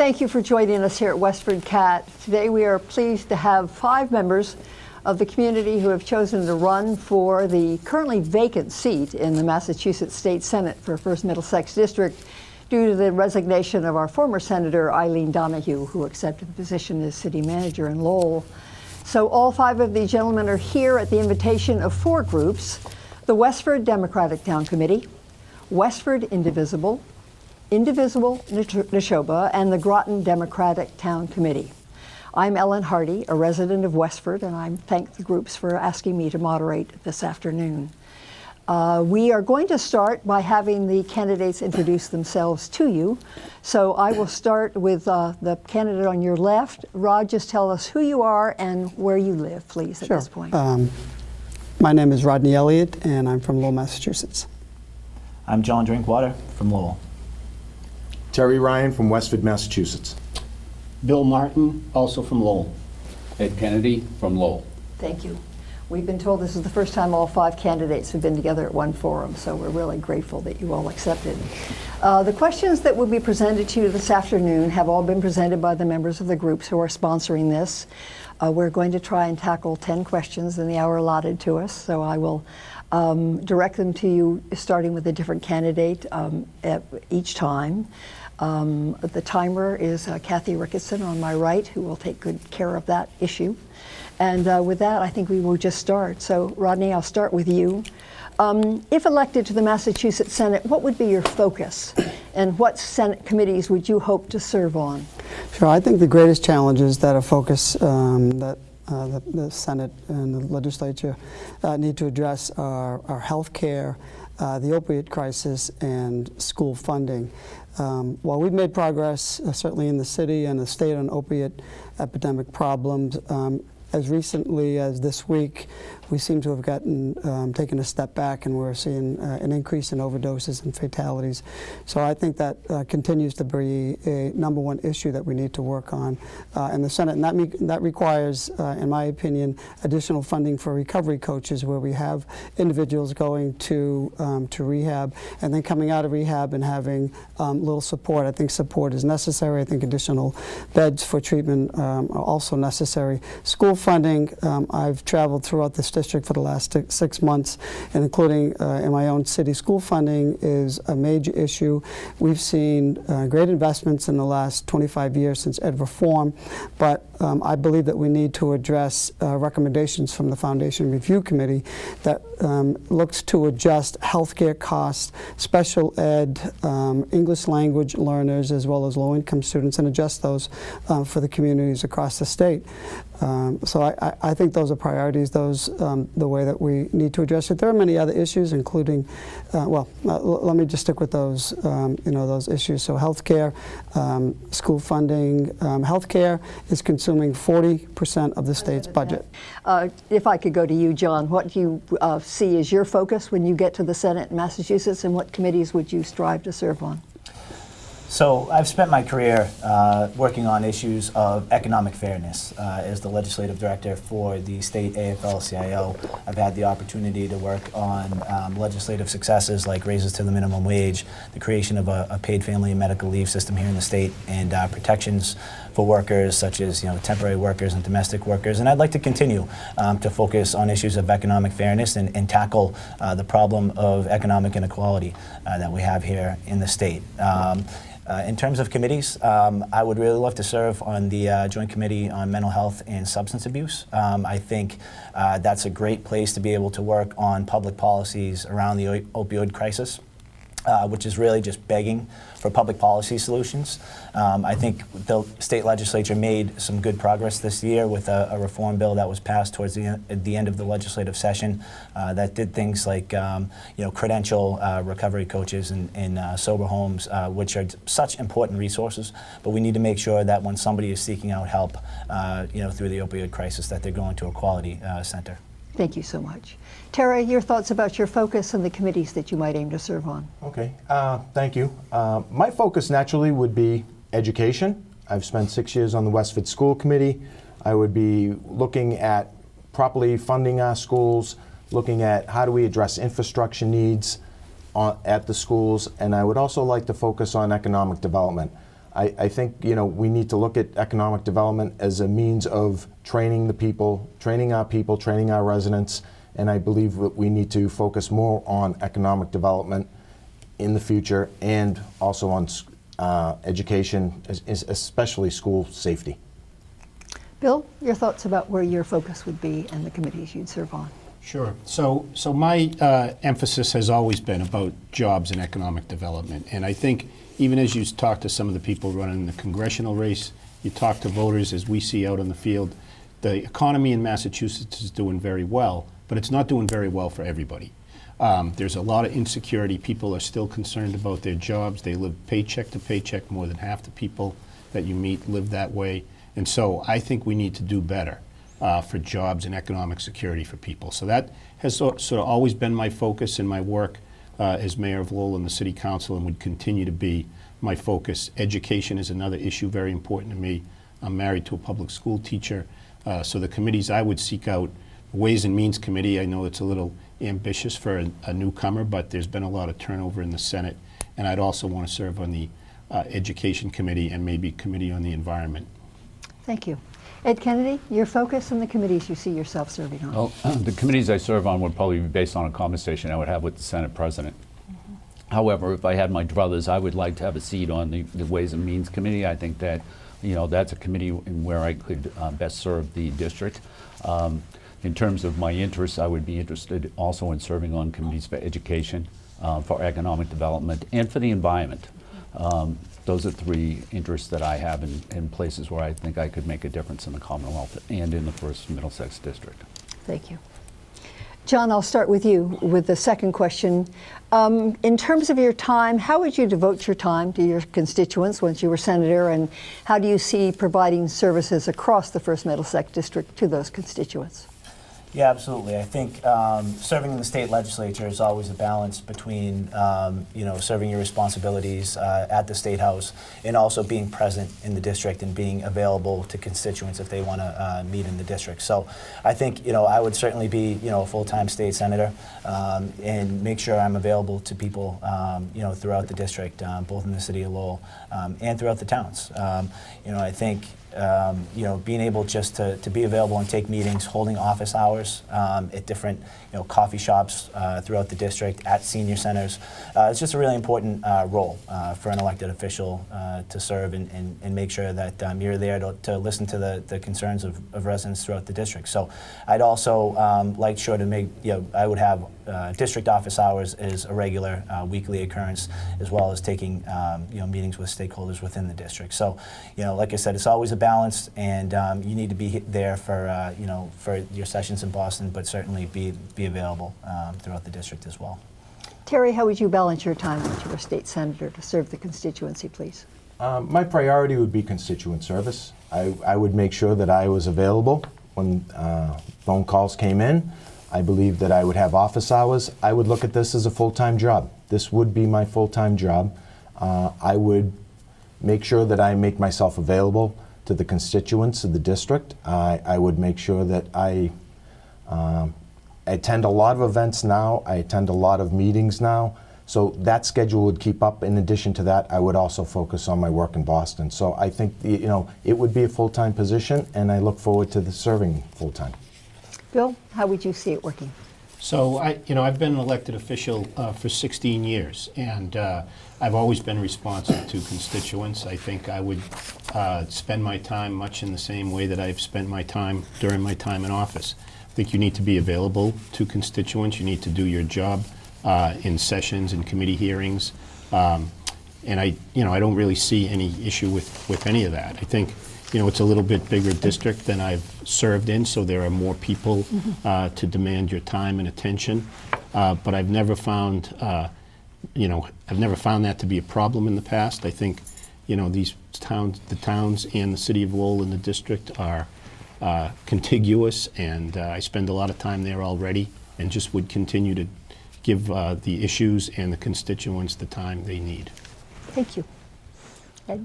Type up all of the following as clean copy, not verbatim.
Thank you for joining us here at WestfordCAT. Today we are pleased to have 5 members of the community who have chosen to run for the currently vacant seat in the Massachusetts State Senate for 1st Middlesex District due to the resignation of our former Senator Eileen Donoghue, who accepted the position as city manager in Lowell. So all 5 of these gentlemen are here at the invitation of 4 groups: the Westford Democratic Town Committee, Westford Indivisible, Indivisible Nashoba, and the Groton Democratic Town Committee. I'm Ellen Harde, a resident of Westford, and I thank the groups for asking me to moderate this afternoon. We are going to start by having the candidates introduce themselves to you. So I will start with the candidate on your left. Rod, just tell us who you are and where you live, please, at this point. My name is Rodney Elliott, and I'm from Lowell, Massachusetts. I'm John Drinkwater from Lowell. Terry Ryan from Westford, Massachusetts. Bill Martin, also from Lowell. Ed Kennedy from Lowell. Thank you. We've been told this is the first time all 5 candidates have been together at one forum, so we're really grateful that you all accepted. The questions that will be presented to you this afternoon have all been presented by the members of the groups who are sponsoring this. We're going to try and tackle 10 questions in the hour allotted to us, so I will direct them to you starting with a different candidate at each time. The timer is Kathy Ricketson on my right, who will take good care of that issue. And with that, I think we will just start. So, Rodney, I'll start with you. If elected to the Massachusetts Senate, what would be your focus? And what Senate committees would you hope to serve on? Sure. I think the greatest challenges that are focused that the Senate and the legislature need to address are health care, the opioid crisis, and school funding. While we've made progress, certainly in the city and the state, on opiate epidemic problems, as recently as this week, we seem to have taken a step back, and we're seeing an increase in overdoses and fatalities. So I think that continues to be a #1 issue that we need to work on in the Senate, and that requires, in my opinion, additional funding for recovery coaches, where we have individuals going to rehab and then coming out of rehab and having little support. I think support is necessary. I think additional beds for treatment are also necessary. School funding, I've traveled throughout this district for the last 6 months, and including in my own city. School funding is a major issue. We've seen great investments in the last 25 years since ed reform, but I believe that we need to address recommendations from the Foundation Review Committee that looks to adjust healthcare costs, special ed, English language learners, as well as low-income students, and adjust those for the communities across the state. So I think those are priorities, the way that we need to address it. There are many other issues, including, let me just stick with those, those issues. So healthcare, school funding. Healthcare is consuming 40% of the state's budget. If I could go to you, John, what do you see as your focus when you get to the Senate in Massachusetts, and what committees would you strive to serve on? So I've spent my career working on issues of economic fairness. As the legislative director for the state AFL-CIO, I've had the opportunity to work on legislative successes like raises to the minimum wage, the creation of a paid family and medical leave system here in the state, and protections for workers such as temporary workers and domestic workers. And I'd like to continue to focus on issues of economic fairness and tackle the problem of economic inequality that we have here in the state. In terms of committees, I would really love to serve on the Joint Committee on Mental Health and Substance Abuse. I think that's a great place to be able to work on public policies around the opioid crisis, which is really just begging for public policy solutions. I think the state legislature made some good progress this year with a reform bill that was passed towards the end of the legislative session that did things like credential recovery coaches in sober homes, which are such important resources. But we need to make sure that when somebody is seeking out help, through the opioid crisis, that they're going to a quality center. Thank you so much. Tara, your thoughts about your focus and the committees that you might aim to serve on? Okay, thank you. My focus naturally would be education. I've spent 6 years on the Westford School Committee. I would be looking at properly funding our schools, looking at how do we address infrastructure needs at the schools, and I would also like to focus on economic development. I think, we need to look at economic development as a means of training the people, training our residents, and I believe that we need to focus more on economic development in the future and also on education, especially school safety. Bill, your thoughts about where your focus would be and the committees you'd serve on? Sure. So my emphasis has always been about jobs and economic development. And I think even as you talk to some of the people running the congressional race, you talk to voters as we see out on the field, the economy in Massachusetts is doing very well, but it's not doing very well for everybody. There's a lot of insecurity. People are still concerned about their jobs. They live paycheck to paycheck. More than half the people that you meet live that way. And so I think we need to do better for jobs and economic security for people. So that has sort of always been my focus in my work as mayor of Lowell and the city council, and would continue to be my focus. Education is another issue very important to me. I'm married to a public school teacher, so the committees I would seek out, Ways and Means Committee, I know it's a little ambitious for a newcomer, but there's been a lot of turnover in the Senate, and I'd also want to serve on the Education Committee and maybe Committee on the Environment. Thank you. Ed Kennedy, your focus and the committees you see yourself serving on? Well, the committees I serve on would probably be based on a conversation I would have with the Senate President. However, if I had my druthers, I would like to have a seat on the Ways and Means Committee. I think that, that's a committee in where I could best serve the district. In terms of my interests, I would be interested also in serving on committees for education, for economic development, and for the environment. Those are three interests that I have in places where I think I could make a difference in the Commonwealth and in the first Middlesex District. Thank you. John, I'll start with you with the second question. In terms of your time, how would you devote your time to your constituents once you were senator, and how do you see providing services across the first Middlesex District to those constituents? Yeah, absolutely. I think serving in the state legislature is always a balance between, serving your responsibilities at the State House and also being present in the district and being available to constituents if they want to meet in the district. So I think, I would certainly be, a full-time state senator and make sure I'm available to people, throughout the district, both in the city of Lowell and throughout the towns. I think being able just to be available and take meetings, holding office hours at different coffee shops throughout the district, at senior centers. It's just a really important role for an elected official to serve and make sure that you're there to listen to the concerns of residents throughout the district. So I'd also like sure to make, I would have district office hours as a regular weekly occurrence, as well as taking meetings with stakeholders within the district. So like I said, it's always a balance, and you need to be there for for your sessions in Boston, but certainly be available throughout the district as well. Terry, how would you balance your time once you were state senator to serve the constituency, please? My priority would be constituent service. I would make sure that I was available when phone calls came in. I believe that I would have office hours. I would look at this as a full-time job. This would be my full-time job. I would make sure that I make myself available to the constituents of the district. I would make sure that I attend a lot of events now. I attend a lot of meetings now. So that schedule would keep up. In addition to that, I would also focus on my work in Boston. So I think it would be a full-time position, and I look forward to serving full-time. Bill, how would you see it working? So I've been an elected official for 16 years, and I've always been responsive to constituents. I think I would spend my time much in the same way that I've spent my time during my time in office. I think you need to be available to constituents. You need to do your job in sessions and committee hearings, and I don't really see any issue with any of that. I think it's a little bit bigger district than I've served in, so there are more people to demand your time and attention. But I've never found, that to be a problem in the past. I think, these towns, the towns and the city of Lowell and the district are contiguous, and I spend a lot of time there already, and just would continue to give the issues and the constituents the time they need. Thank you. Ed?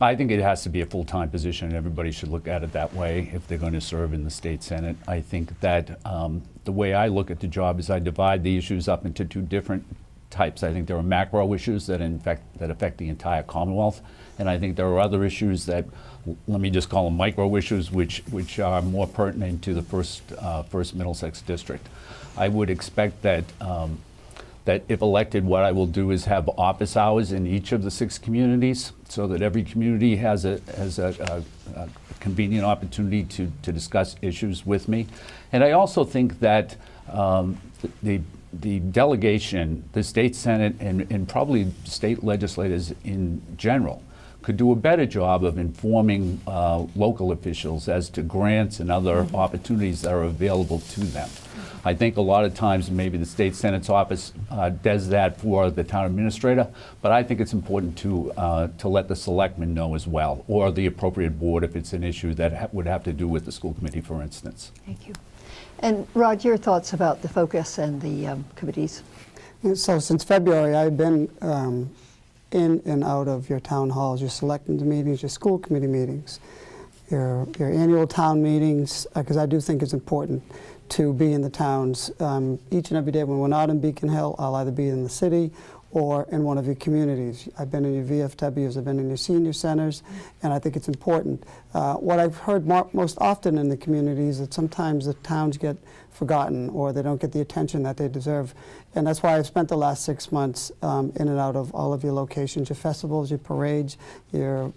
I think it has to be a full-time position, and everybody should look at it that way if they're going to serve in the state Senate. I think that the way I look at the job is I divide the issues up into two different types. I think there are macro issues that affect the entire Commonwealth, and I think there are other issues that, let me just call them micro issues, which are more pertinent to the first Middlesex District. I would expect that that if elected, what I will do is have office hours in each of the 6 communities, so that every community has a convenient opportunity to discuss issues with me. And I also think that the delegation, the state senate, and probably state legislators in general could do a better job of informing local officials as to grants and other opportunities that are available to them. I think a lot of times maybe the state senate's office does that for the town administrator, but I think it's important to let the selectmen know as well, or the appropriate board if it's an issue that would have to do with the school committee, for instance. Thank you. And Rod, your thoughts about the focus and the committees? So since February, I've been in and out of your town halls, your selectmen's meetings, your school committee meetings, your annual town meetings, because I do think it's important to be in the towns each and every day. When we're not in Beacon Hill, I'll either be in the city or in one of your communities. I've been in your VFWs, I've been in your senior centers, and I think it's important. What I've heard most often in the communities is that sometimes the towns get forgotten or they don't get the attention that they deserve. And that's why I've spent the last 6 months in and out of all of your locations, your festivals, your parades, your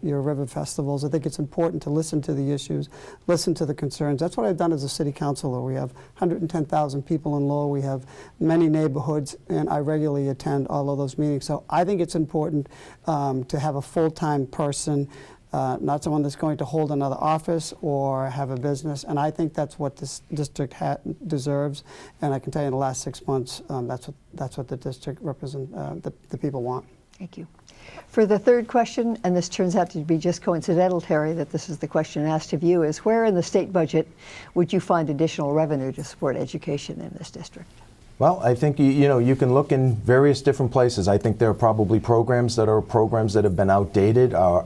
river festivals. I think it's important to listen to the issues, listen to the concerns. That's what I've done as a city councilor. We have 110,000 people in Lowell. We have many neighborhoods, and I regularly attend all of those meetings. So I think it's important to have a full-time person, not someone that's going to hold another office or have a business. And I think that's what this district deserves. And I can tell you in the last 6 months, that's what the district the people want. Thank you. For the third question, and this turns out to be just coincidental, Terry, that this is the question asked of you, is where in the state budget would you find additional revenue to support education in this district? Well, I think you can look in various different places. I think there are probably programs that have been outdated, are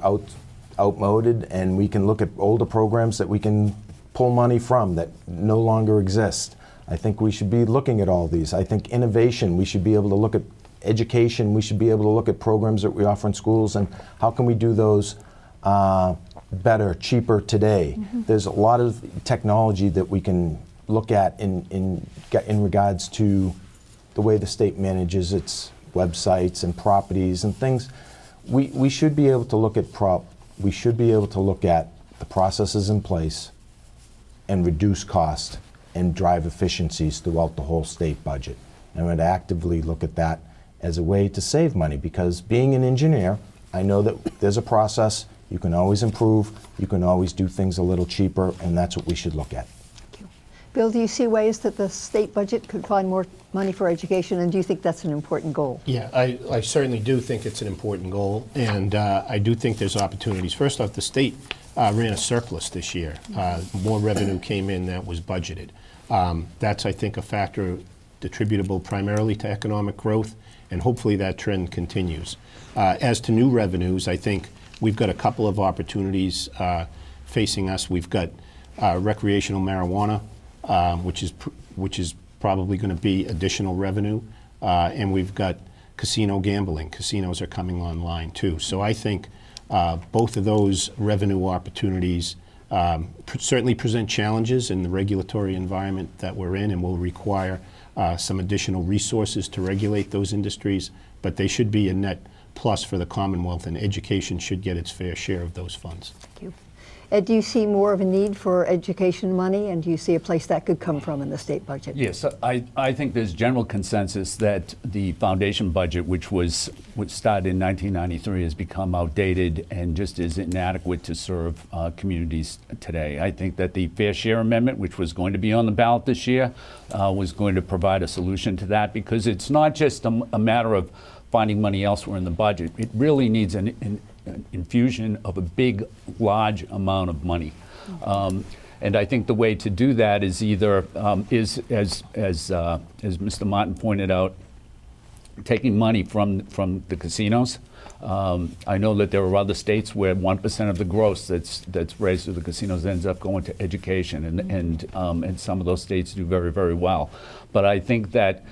outmoded, and we can look at older programs that we can pull money from that no longer exist. I think we should be looking at all these. I think innovation, we should be able to look at education, we should be able to look at programs that we offer in schools and how can we do those better, cheaper today. There's a lot of technology that we can look at in regards to the way the state manages its websites and properties and things. We should be able to look at the processes in place and reduce cost and drive efficiencies throughout the whole state budget. And I would actively look at that as a way to save money, because being an engineer, I know that there's a process, you can always improve, you can always do things a little cheaper, and that's what we should look at. Thank you. Bill, do you see ways that the state budget could find more money for education, and do you think that's an important goal? Yeah, I certainly do think it's an important goal, and I do think there's opportunities. First off, the state ran a surplus this year. More revenue came in than was budgeted. That's, I think, a factor attributable primarily to economic growth, and hopefully that trend continues. As to new revenues, I think we've got a couple of opportunities facing us. We've got recreational marijuana, which is probably going to be additional revenue, and we've got casino gambling. Casinos are coming online too. So I think both of those revenue opportunities certainly present challenges in the regulatory environment that we're in, and will require some additional resources to regulate those industries, but they should be a net plus for the Commonwealth, and education should get its fair share of those funds. Thank you. Ed, do you see more of a need for education money, and do you see a place that could come from in the state budget? Yes, I think there's general consensus that the foundation budget, which started in 1993, has become outdated and just is inadequate to serve communities today. I think that the Fair Share Amendment, which was going to be on the ballot this year, was going to provide a solution to that, because it's not just a matter of finding money elsewhere in the budget. It really needs an infusion of a big, large amount of money. And I think the way to do that is either, as Mr. Martin pointed out, taking money from the casinos. I know that there are other states where 1% of the gross that's raised through the casinos ends up going to education, and some of those states do very, very well. But I think that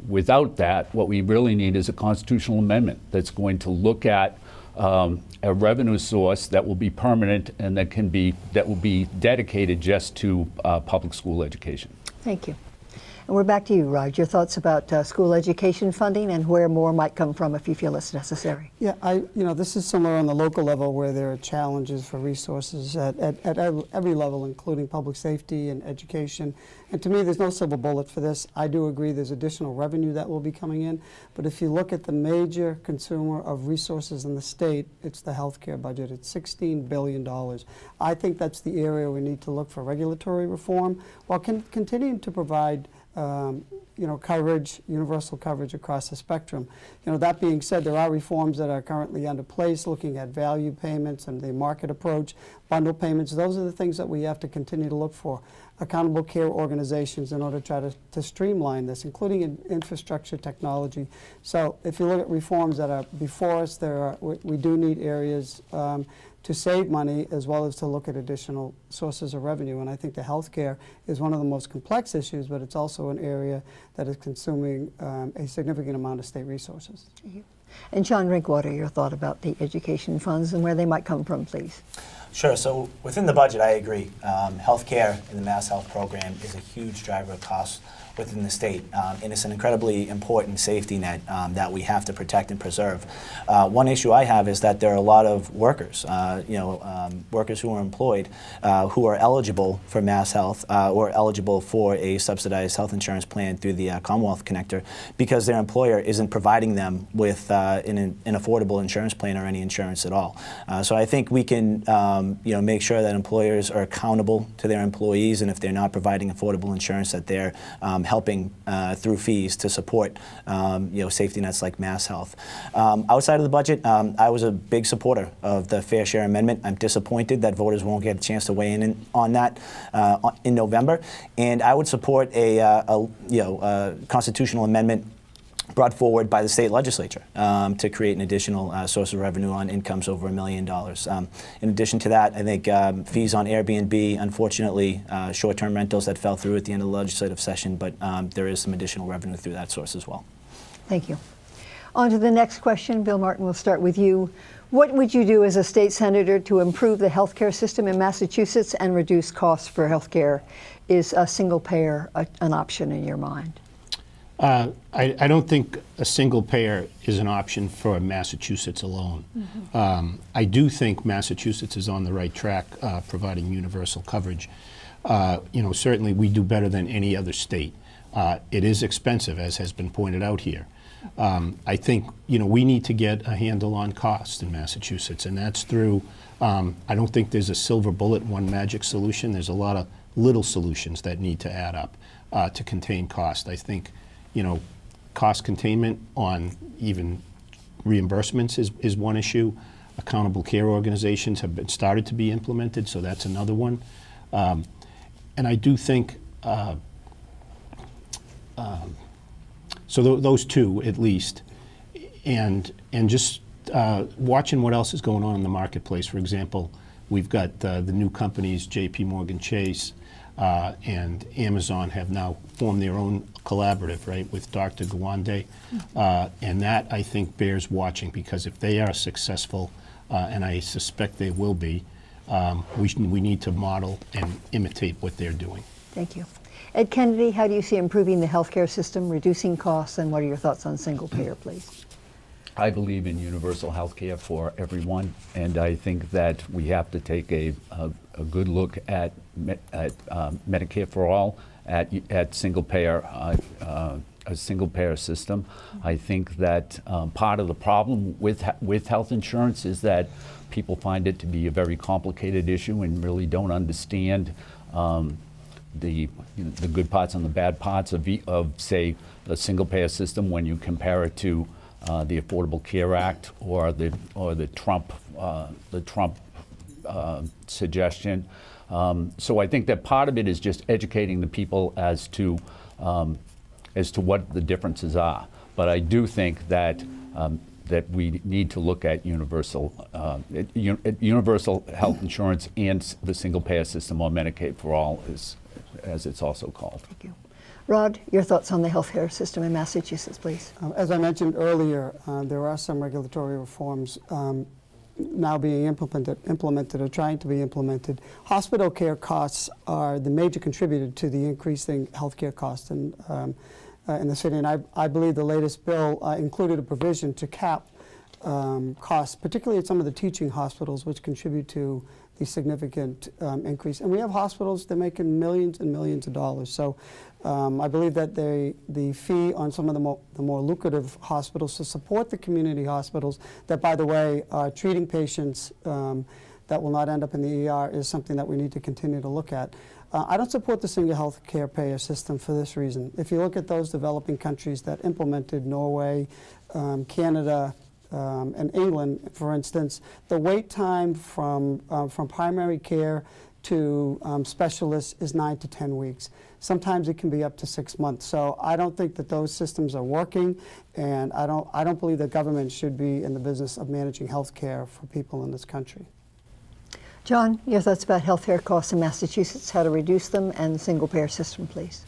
without that, what we really need is a constitutional amendment that's going to look at a revenue source that will be permanent and that will be dedicated just to public school education. Thank you. And we're back to you, Rod. Your thoughts about school education funding and where more might come from if you feel it's necessary. Yeah, this is similar on the local level where there are challenges for resources at every level, including public safety and education. And to me, there's no silver bullet for this. I do agree there's additional revenue that will be coming in. But if you look at the major consumer of resources in the state, it's the healthcare budget. It's $16 billion. I think that's the area we need to look for regulatory reform while continuing to provide coverage, universal coverage across the spectrum. That being said, there are reforms that are currently under place looking at value payments and the market approach, bundle payments. Those are the things that we have to continue to look for. Accountable care organizations in order to try to streamline this, including in infrastructure technology. So if you look at reforms that are before us, we do need areas to save money as well as to look at additional sources of revenue. And I think the healthcare is one of the most complex issues, but it's also an area that is consuming a significant amount of state resources. And John Drinkwater, your thought about the education funds and where they might come from, please. Sure. So within the budget, I agree. Healthcare in the Mass Health program is a huge driver of costs within the state, and it's an incredibly important safety net that we have to protect and preserve. One issue I have is that there are a lot of workers, workers who are employed, who are eligible for Mass Health or eligible for a subsidized health insurance plan through the Commonwealth Connector because their employer isn't providing them with an affordable insurance plan or any insurance at all. So I think we can make sure that employers are accountable to their employees, and if they're not providing affordable insurance, that they're helping through fees to support safety nets like Mass Health. Outside of the budget, I was a big supporter of the Fair Share Amendment. I'm disappointed that voters won't get a chance to weigh in on that in November, and I would support a constitutional amendment brought forward by the state legislature to create an additional source of revenue on incomes over $1 million. In addition to that, I think fees on Airbnb, unfortunately, short-term rentals that fell through at the end of the legislative session, but there is some additional revenue through that source as well. Thank you. On to the next question. Bill Martin, we'll start with you. What would you do as a state senator to improve the healthcare system in Massachusetts and reduce costs for healthcare? Is a single payer an option in your mind? I don't think a single payer is an option for Massachusetts alone. Mm-hmm. I do think Massachusetts is on the right track providing universal coverage. Certainly we do better than any other state. It is expensive, as has been pointed out here. I think we need to get a handle on costs in Massachusetts, and that's through, I don't think there's a silver bullet, one magic solution. There's a lot of little solutions that need to add up to contain cost. I think cost containment on even reimbursements is one issue. Accountable care organizations have started to be implemented, so that's another one. And I do think, those two at least, and just watching what else is going on in the marketplace. For example, we've got the new companies, JP Morgan Chase and Amazon have now formed their own collaborative, right, with Dr. Gawande. And that, I think, bears watching, because if they are successful, and I suspect they will be, we need to model and imitate what they're doing. Thank you. Ed Kennedy, how do you see improving the healthcare system, reducing costs, and what are your thoughts on single payer, please? I believe in universal health care for everyone, and I think that we have to take a good look at Medicare for all, at single payer, a single payer system. I think that part of the problem with health insurance is that people find it to be a very complicated issue and really don't understand the good parts and the bad parts of say a single payer system when you compare it to the Affordable Care Act or the Trump suggestion. So I think that part of it is just educating the people as to what the differences are. But I do think that that we need to look at universal health insurance and the single payer system, or Medicaid for all, as it's also called. Thank you. Rod, your thoughts on the healthcare system in Massachusetts, please. As I mentioned earlier, there are some regulatory reforms now being implemented or trying to be implemented. Hospital care costs are the major contributor to the increasing healthcare costs in the city, and I believe the latest bill included a provision to cap costs, particularly at some of the teaching hospitals, which contribute to the significant increase. And we have hospitals that are making millions and millions of dollars. So I believe that the fee on some of the more lucrative hospitals to support the community hospitals that, by the way, are treating patients that will not end up in the ER is something that we need to continue to look at. I don't support the single health care payer system for this reason. If you look at those developing countries that implemented, Norway, Canada, and England, for instance, the wait time from primary care to specialists is 9 to 10 weeks. Sometimes it can be up to 6 months. So I don't think that those systems are working, and I don't believe that government should be in the business of managing health care for people in this country. John, your thoughts about healthcare costs in Massachusetts, how to reduce them, and the single-payer system, please.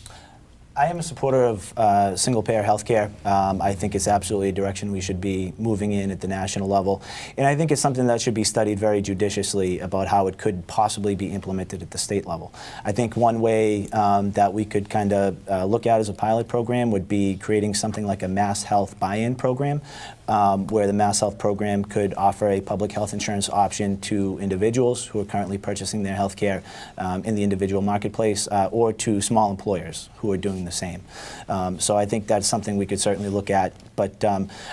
I am a supporter of single-payer healthcare. I think it's absolutely a direction we should be moving in at the national level. And I think it's something that should be studied very judiciously about how it could possibly be implemented at the state level. I think one way that we could kind of look at as a pilot program would be creating something like a mass health buy-in program, where the mass health program could offer a public health insurance option to individuals who are currently purchasing their health care in the individual marketplace, or to small employers who are doing the same. So I think that's something we could certainly look at. But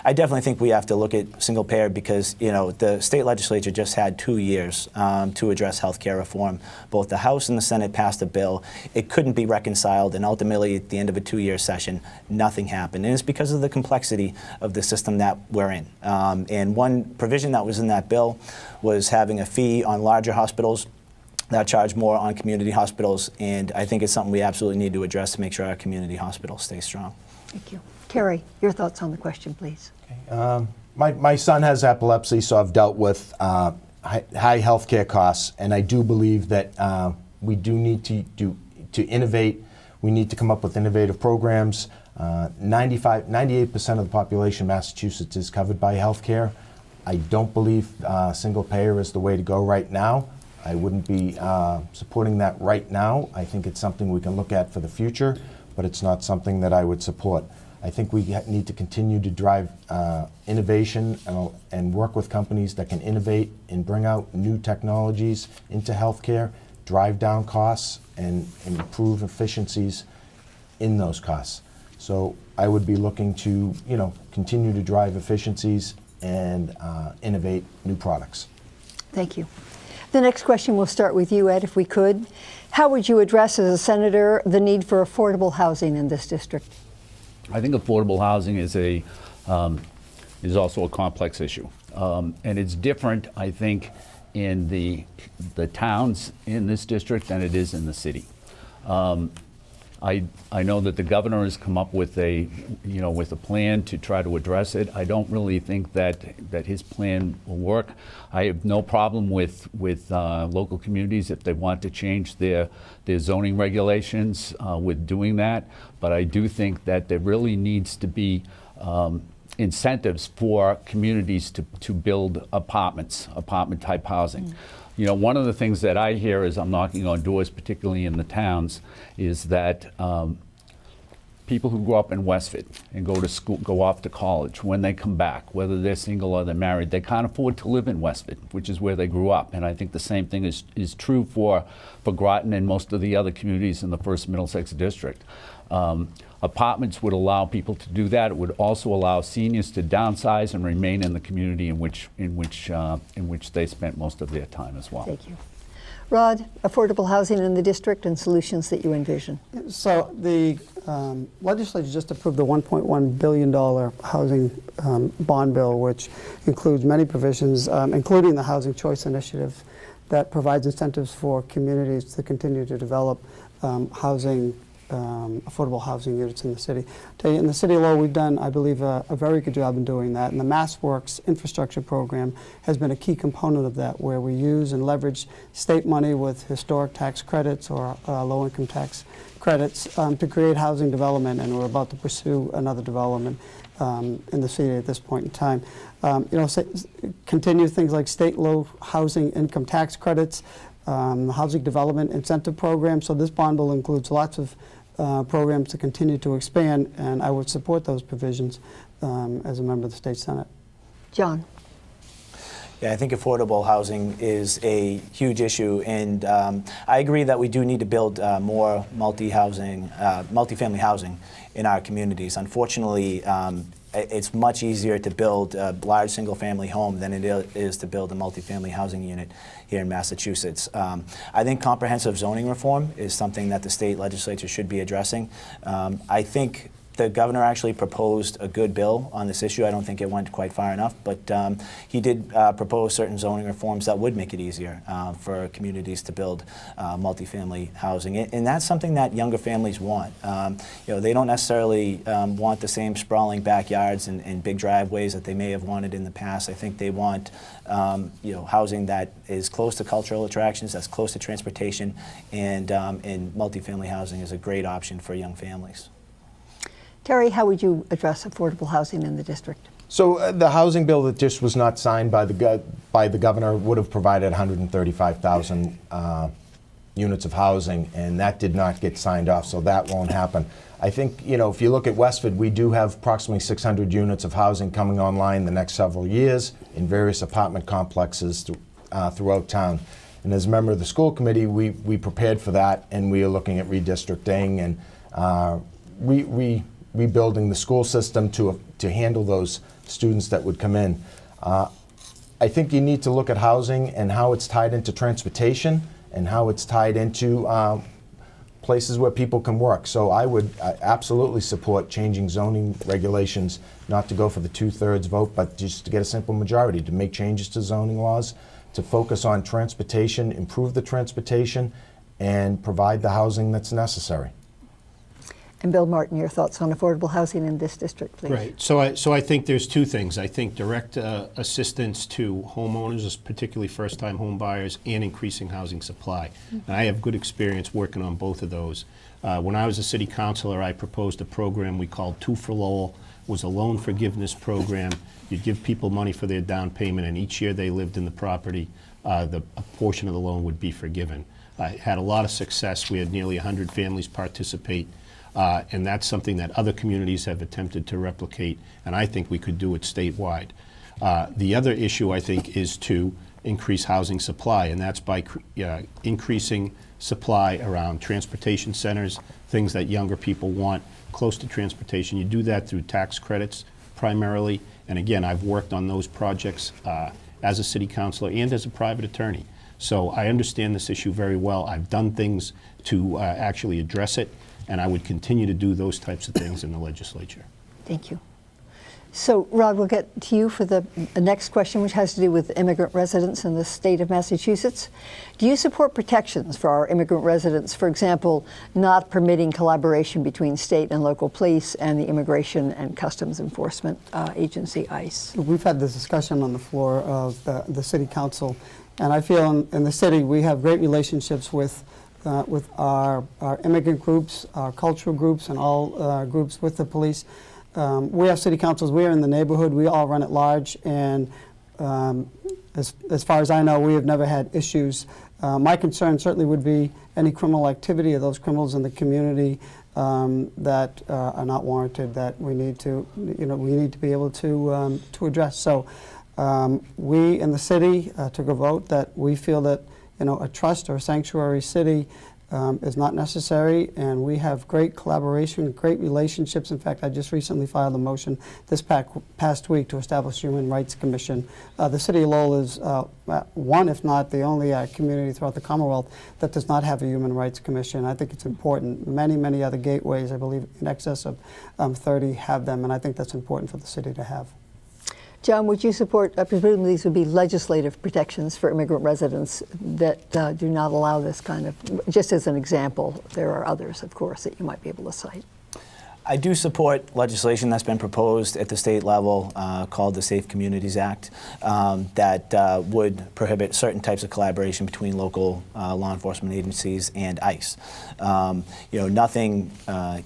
I definitely think we have to look at single payer because, you know, the state legislature just had 2 years to address health care reform. Both the House and the Senate passed a bill. It couldn't be reconciled, and ultimately at the end of a 2-year session, nothing happened. And it's because of the complexity of the system that we're in. And one provision that was in that bill was having a fee on larger hospitals that charge more on community hospitals, and I think it's something we absolutely need to address to make sure our community hospitals stay strong. Thank you. Kerry, your thoughts on the question, please. Okay. My son has epilepsy, so I've dealt with high health care costs, and I do believe that we do need to innovate. We need to come up with innovative programs. 98% of the population in Massachusetts is covered by health care. I don't believe single payer is the way to go right now. I wouldn't be supporting that right now. I think it's something we can look at for the future, but it's not something that I would support. I think we need to continue to drive innovation and work with companies that can innovate and bring out new technologies into healthcare, drive down costs, and improve efficiencies in those costs. So I would be looking to, continue to drive efficiencies and innovate new products. Thank you. The next question will start with you, Ed, if we could. How would you address, as a senator, the need for affordable housing in this district? I think affordable housing is also a complex issue, and it's different, I think, in the towns in this district than it is in the city. I know that the governor has come up with a plan to try to address it. I don't really think that his plan will work. I have no problem with local communities if they want to change their zoning regulations with doing that. But I do think that there really needs to be incentives for communities to build apartment type housing. One of the things that I hear as I'm knocking on doors, particularly in the towns, is that people who grow up in Westford and go to school, go off to college, when they come back, whether they're single or they're married, they can't afford to live in Westford, which is where they grew up. And I think the same thing is true for Groton and most of the other communities in the first Middlesex District. Apartments would allow people to do that. It would also allow seniors to downsize and remain in the community in which they spent most of their time as well. Thank you. Rod, affordable housing in the district and solutions that you envision. So the legislature just approved the $1.1 billion housing bond bill, which includes many provisions, including the Housing Choice Initiative that provides incentives for communities to continue to develop housing affordable housing units in the city. Tell you, in the city of Lowell, we've done, I believe, a very good job in doing that. And the MassWorks infrastructure program has been a key component of that, where we use and leverage state money with historic tax credits or low-income tax credits to create housing development, and we're about to pursue another development in the city at this point in time. Continue things like state low housing income tax credits, housing development incentive program. So this bond bill includes lots of programs to continue to expand, and I would support those provisions as a member of the State Senate. John. Yeah, I think affordable housing is a huge issue, and I agree that we do need to build more multifamily housing in our communities. Unfortunately, it's much easier to build a large single-family home than it is to build a multifamily housing unit here in Massachusetts. I think comprehensive zoning reform is something that the state legislature should be addressing. I think the governor actually proposed a good bill on this issue. I don't think it went quite far enough, but he did propose certain zoning reforms that would make it easier for communities to build multifamily housing. And that's something that younger families want. They don't necessarily want the same sprawling backyards and big driveways that they may have wanted in the past. I think they want housing that is close to cultural attractions, that's close to transportation, and multifamily housing is a great option for young families. Terry, how would you address affordable housing in the district? So the housing bill that just was not signed by the governor would have provided 135,000 units of housing, and that did not get signed off, so that won't happen. I think, if you look at Westford, we do have approximately 600 units of housing coming online the next several years in various apartment complexes throughout town. And as a member of the school committee, we prepared for that, and we are looking at redistricting and rebuilding the school system to handle those students that would come in. I think you need to look at housing and how it's tied into transportation and how it's tied into places where people can work. So I would absolutely support changing zoning regulations, not to go for the 2/3 vote, but just to get a simple majority, to make changes to zoning laws, to focus on transportation, improve the transportation, and provide the housing that's necessary. And Bill Martin, your thoughts on affordable housing in this district, please. Right. So I think there's two things. I think direct assistance to homeowners, particularly first-time home buyers, and increasing housing supply. And I have good experience working on both of those. When I was a city councilor, I proposed a program we called Two for Lowell. It was a loan forgiveness program. You'd give people money for their down payment, and each year they lived in the property, a portion of the loan would be forgiven. I had a lot of success. We had nearly 100 families participate. And that's something that other communities have attempted to replicate, and I think we could do it statewide. The other issue, I think, is to increase housing supply, and that's by increasing supply around transportation centers, things that younger people want close to transportation. You do that through tax credits primarily, and again, I've worked on those projects as a city councilor and as a private attorney. So I understand this issue very well. I've done things to actually address it, and I would continue to do those types of things in the legislature. Thank you. So, Rod, we'll get to you for the next question, which has to do with immigrant residents in the state of Massachusetts. Do you support protections for our immigrant residents, for example, not permitting collaboration between state and local police and the Immigration and Customs Enforcement Agency, ICE? We've had this discussion on the floor of the city council, and I feel in the city we have great relationships with our immigrant groups, our cultural groups, and all groups with the police. We have city councils. We are in the neighborhood. We all run at large, and as far as I know, we have never had issues. My concern certainly would be any criminal activity of those criminals in the community that are not warranted, that we need to be able to address. So we in the city took a vote that we feel that a trust or a sanctuary city is not necessary, and we have great collaboration, great relationships. In fact, I just recently filed a motion this past week to establish a Human Rights Commission. The city of Lowell is one, if not the only community throughout the Commonwealth that does not have a Human Rights Commission. I think it's important. Many other gateways, I believe in excess of 30 have them, and I think that's important for the city to have. John, would you support, presumably these would be legislative protections for immigrant residents that do not allow this kind of, just as an example, there are others, of course, that you might be able to cite. I do support legislation that's been proposed at the state level called the Safe Communities Act that would prohibit certain types of collaboration between local law enforcement agencies and ICE. Nothing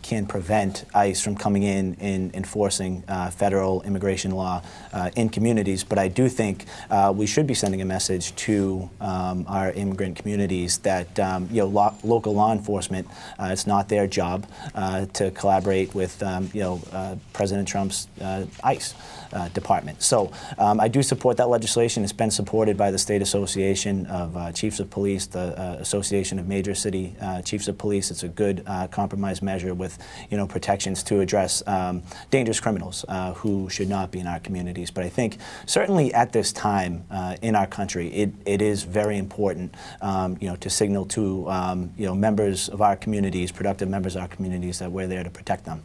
can prevent ICE from coming in and enforcing federal immigration law in communities, but I do think we should be sending a message to our immigrant communities that local law enforcement, it's not their job to collaborate with President Trump's ICE department. So I do support that legislation. It's been supported by the State Association of Chiefs of Police, the Association of Major City Chiefs of Police. It's a good compromise measure with protections to address dangerous criminals who should not be in our communities. But I think certainly at this time in our country, it is very important to signal to members of our communities, productive members of our communities, that we're there to protect them.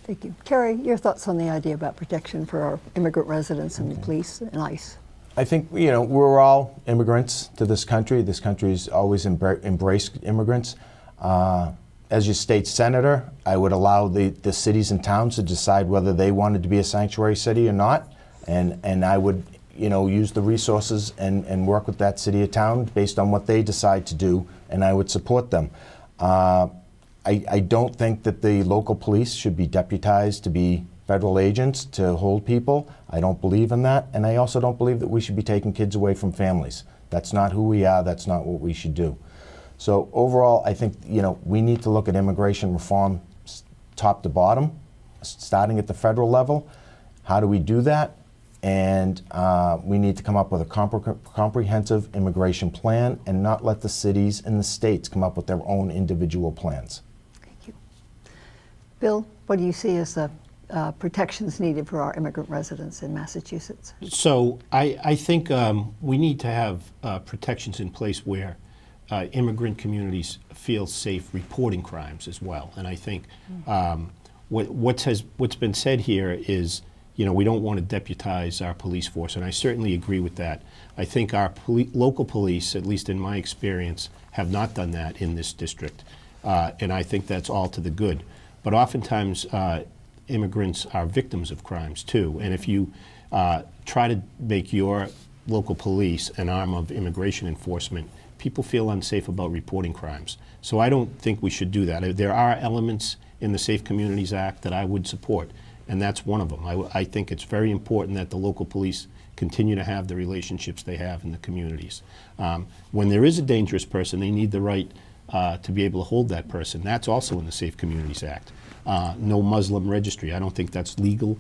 Thank you. Kerry, your thoughts on the idea about protection for our immigrant residents and the police and ICE? I think, we're all immigrants to this country. This country's always embraced immigrants. As your state senator, I would allow the cities and towns to decide whether they wanted to be a sanctuary city or not. And I would, use the resources and work with that city or town based on what they decide to do, and I would support them. I don't think that the local police should be deputized to be federal agents to hold people. I don't believe in that, and I also don't believe that we should be taking kids away from families. That's not who we are. That's not what we should do. So overall, I think we need to look at immigration reform top to bottom, starting at the federal level. How do we do that? And we need to come up with a comprehensive immigration plan and not let the cities and the states come up with their own individual plans. Thank you. Bill, what do you see as the protections needed for our immigrant residents in Massachusetts? So I think we need to have protections in place where immigrant communities feel safe reporting crimes as well. And I think what's been said here is, we don't want to deputize our police force, and I certainly agree with that. I think our local police, at least in my experience, have not done that in this district, and I think that's all to the good. But oftentimes, immigrants are victims of crimes too, and if you try to make your local police an arm of immigration enforcement, people feel unsafe about reporting crimes. So I don't think we should do that. There are elements in the Safe Communities Act that I would support, and that's one of them. I think it's very important that the local police continue to have the relationships they have in the communities. When there is a dangerous person, they need the right to be able to hold that person. That's also in the Safe Communities Act. No Muslim registry. I don't think that's legal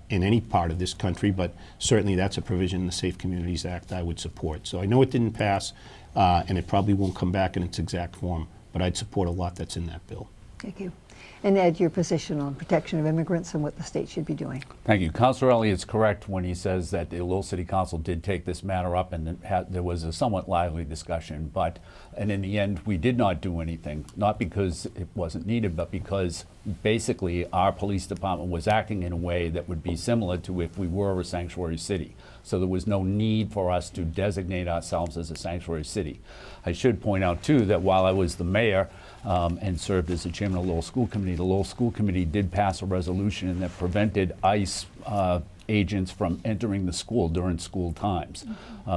in any part of this country, but certainly that's a provision in the Safe Communities Act I would support. So I know it didn't pass, and it probably won't come back in its exact form, but I'd support a lot that's in that bill. Thank you. And Ed, your position on protection of immigrants and what the state should be doing. Thank you. Councilor Elliott's correct when he says that the Lowell City Council did take this matter up, and there was a somewhat lively discussion, and in the end we did not do anything, not because it wasn't needed, but because basically our police department was acting in a way that would be similar to if we were a sanctuary city. So there was no need for us to designate ourselves as a sanctuary city. I should point out too that while I was the mayor and served as the chairman of the Lowell School Committee, the Lowell School Committee did pass a resolution that prevented ICE agents from entering the school during school times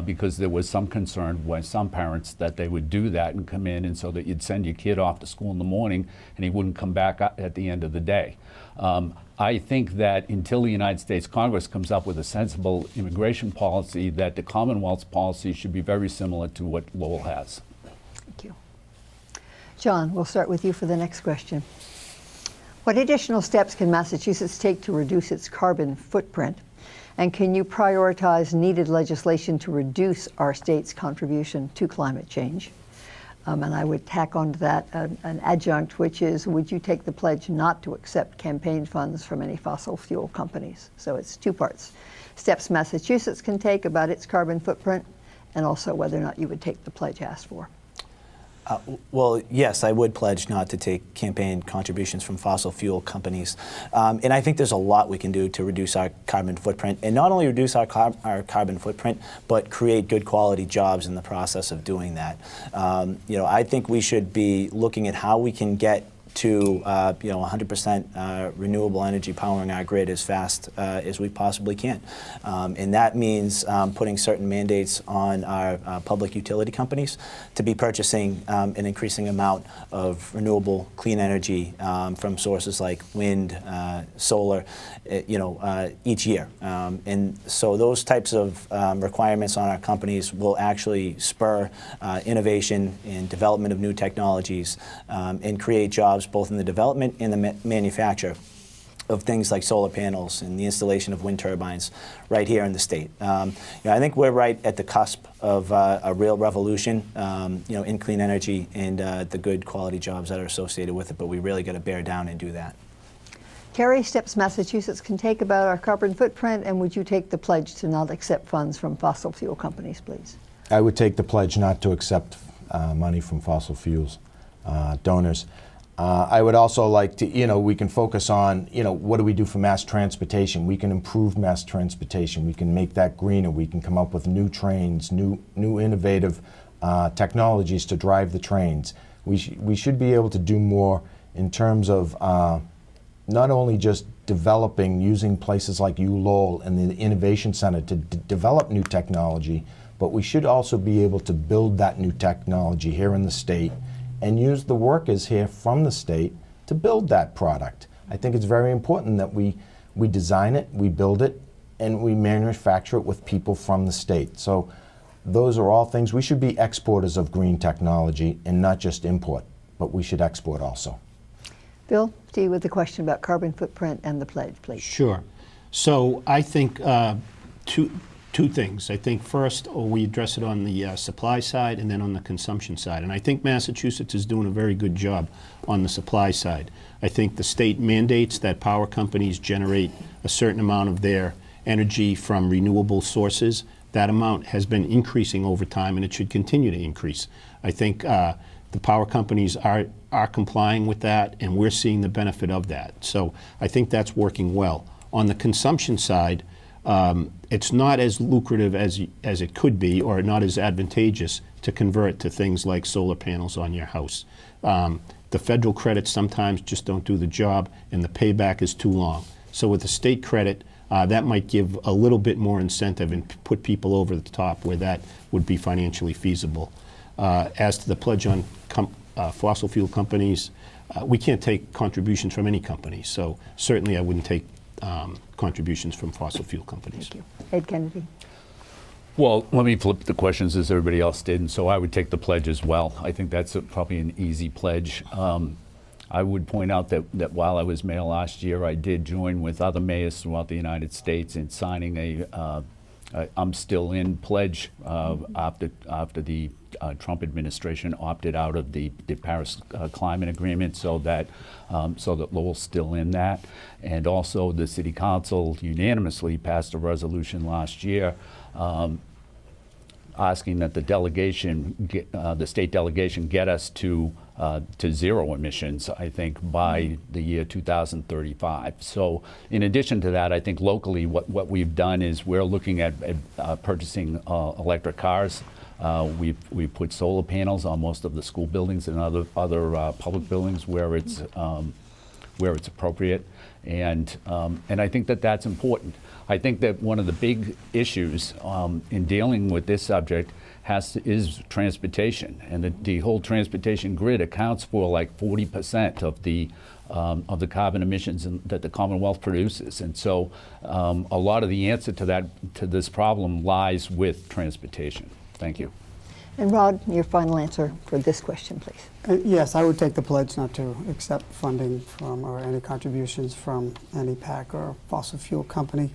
because there was some concern by some parents that they would do that and come in, and so that you'd send your kid off to school in the morning and he wouldn't come back at the end of the day. I think that until the United States Congress comes up with a sensible immigration policy, that the Commonwealth's policy should be very similar to what Lowell has. Thank you. John, we'll start with you for the next question. What additional steps can Massachusetts take to reduce its carbon footprint? And can you prioritize needed legislation to reduce our state's contribution to climate change? And I would tack onto that an adjunct, which is, would you take the pledge not to accept campaign funds from any fossil fuel companies? So it's two parts. Steps Massachusetts can take about its carbon footprint, and also whether or not you would take the pledge asked for. Well, yes, I would pledge not to take campaign contributions from fossil fuel companies. And I think there's a lot we can do to reduce our carbon footprint, and not only reduce our carbon footprint, but create good quality jobs in the process of doing that. I think we should be looking at how we can get to 100% renewable energy powering our grid as fast as we possibly can. And that means putting certain mandates on our public utility companies to be purchasing an increasing amount of renewable clean energy from sources like wind, solar, each year. And so those types of requirements on our companies will actually spur innovation and development of new technologies and create jobs both in the development and the manufacture of things like solar panels and the installation of wind turbines right here in the state. I think we're right at the cusp of a real revolution, in clean energy and the good quality jobs that are associated with it, but we really got to bear down and do that. Terry, steps Massachusetts can take about our carbon footprint, and would you take the pledge to not accept funds from fossil fuel companies, please? I would take the pledge not to accept money from fossil fuels donors. I would also like to, we can focus on, what do we do for mass transportation? We can improve mass transportation. We can make that greener. We can come up with new trains, new innovative technologies to drive the trains. We should be able to do more in terms of not only just developing, using places like Lowell and the Innovation Center to develop new technology, but we should also be able to build that new technology here in the state and use the workers here from the state to build that product. I think it's very important that we design it, we build it, and we manufacture it with people from the state. So those are all things. We should be exporters of green technology and not just import, but we should export also. Bill, to you with the question about carbon footprint and the pledge, please. Sure. So I think two things. I think first, we address it on the supply side and then on the consumption side. And I think Massachusetts is doing a very good job on the supply side. I think the state mandates that power companies generate a certain amount of their energy from renewable sources. That amount has been increasing over time, and it should continue to increase. I think the power companies are complying with that, and we're seeing the benefit of that. So I think that's working well. On the consumption side, it's not as lucrative as it could be, or not as advantageous to convert to things like solar panels on your house. The federal credits sometimes just don't do the job, and the payback is too long. So with the state credit, that might give a little bit more incentive and put people over the top where that would be financially feasible. As to the pledge on fossil fuel companies, we can't take contributions from any company, so certainly I wouldn't take contributions from fossil fuel companies. Thank you. Ed Kennedy. Well, let me flip the questions as everybody else did, and so I would take the pledge as well. I think that's probably an easy pledge. I would point out that while I was mayor last year, I did join with other mayors throughout the United States in signing a I'm still in pledge after the Trump administration opted out of the Paris Climate Agreement, so that Lowell's still in that. And also the City Council unanimously passed a resolution last year asking that the delegation, the state delegation, get us to zero emissions, I think, by the year 2035. So in addition to that, I think locally what we've done is we're looking at purchasing electric cars. We've put solar panels on most of the school buildings and other public buildings where it's appropriate, and I think that's important. I think that one of the big issues in dealing with this subject is transportation, and the whole transportation grid accounts for like 40% of the carbon emissions that the Commonwealth produces, and so a lot of the answer to this problem lies with transportation. Thank you. And Rod, your final answer for this question, please. Yes, I would take the pledge not to accept funding from or any contributions from any PAC or fossil fuel company.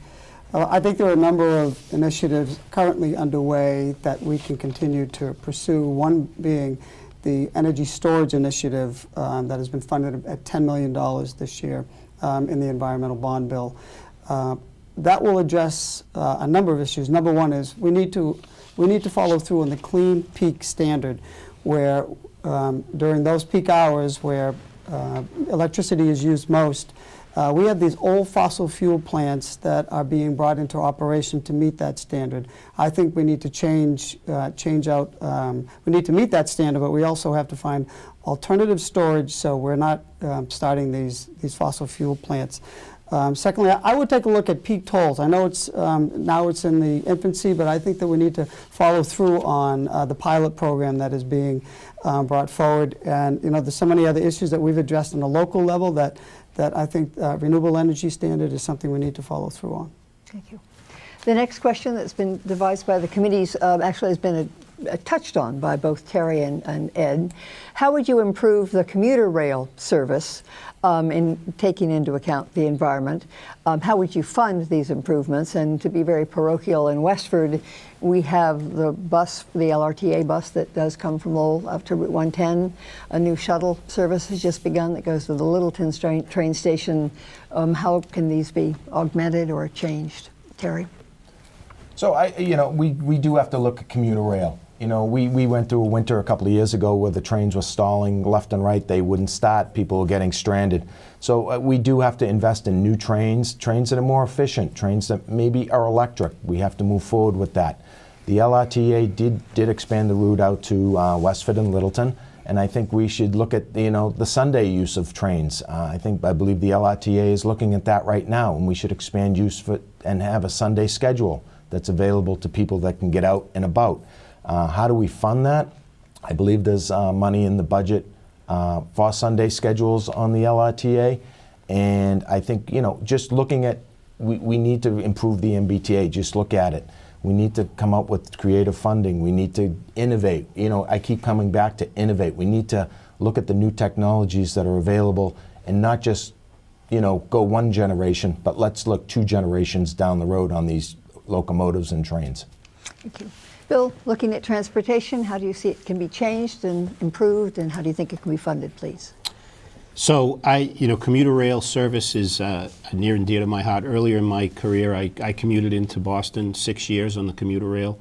I think there are a number of initiatives currently underway that we can continue to pursue, one being the energy storage initiative that has been funded at $10 million this year in the environmental bond bill. That will address a number of issues. Number one is we need to follow through on the Clean Peak standard, where during those peak hours where electricity is used most, we have these old fossil fuel plants that are being brought into operation to meet that standard. I think we need to change out, we need to meet that standard, but we also have to find alternative storage so we're not starting these fossil fuel plants. Secondly, I would take a look at peak tolls. I know it's now it's in the infancy, but I think that we need to follow through on the pilot program that is being brought forward. And there's so many other issues that we've addressed on a local level that I think renewable energy standard is something we need to follow through on. Thank you. The next question that's been devised by the committees actually has been touched on by both Terry and Ed. How would you improve the commuter rail service in taking into account the environment? How would you fund these improvements? And to be very parochial in Westford, we have the bus, the LRTA bus that does come from Lowell up to Route 110. A new shuttle service has just begun that goes to the Littleton train station. How can these be augmented or changed? Terry? So we do have to look at commuter rail. We went through a winter a couple of years ago where the trains were stalling left and right. They wouldn't start. People were getting stranded. So we do have to invest in new trains that are more efficient, trains that maybe are electric. We have to move forward with that. The LRTA did expand the route out to Westford and Littleton, and I think we should look at the Sunday use of trains. I believe the LRTA is looking at that right now, and we should expand use and have a Sunday schedule that's available to people that can get out and about. How do we fund that? I believe there's money in the budget for Sunday schedules on the LRTA. And I think, just looking at, we need to improve the MBTA. Just look at it. We need to come up with creative funding. We need to innovate. I keep coming back to innovate. We need to look at the new technologies that are available and not just, go one generation, but let's look 2 generations down the road on these locomotives and trains. Thank you. Bill, looking at transportation, how do you see it can be changed and improved, and how do you think it can be funded, please? So commuter rail service is near and dear to my heart. Earlier in my career, I commuted into Boston 6 years on the commuter rail.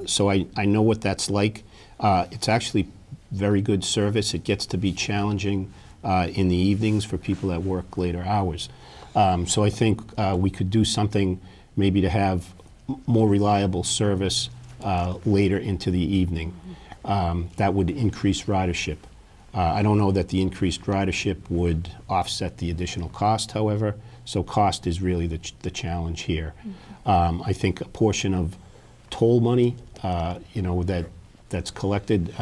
So I know what that's like. It's actually very good service. It gets to be challenging in the evenings for people that work later hours. So I think we could do something maybe to have more reliable service later into the evening. That would increase ridership. I don't know that the increased ridership would offset the additional cost, however, so cost is really the challenge here. I think a portion of toll money, that's collected,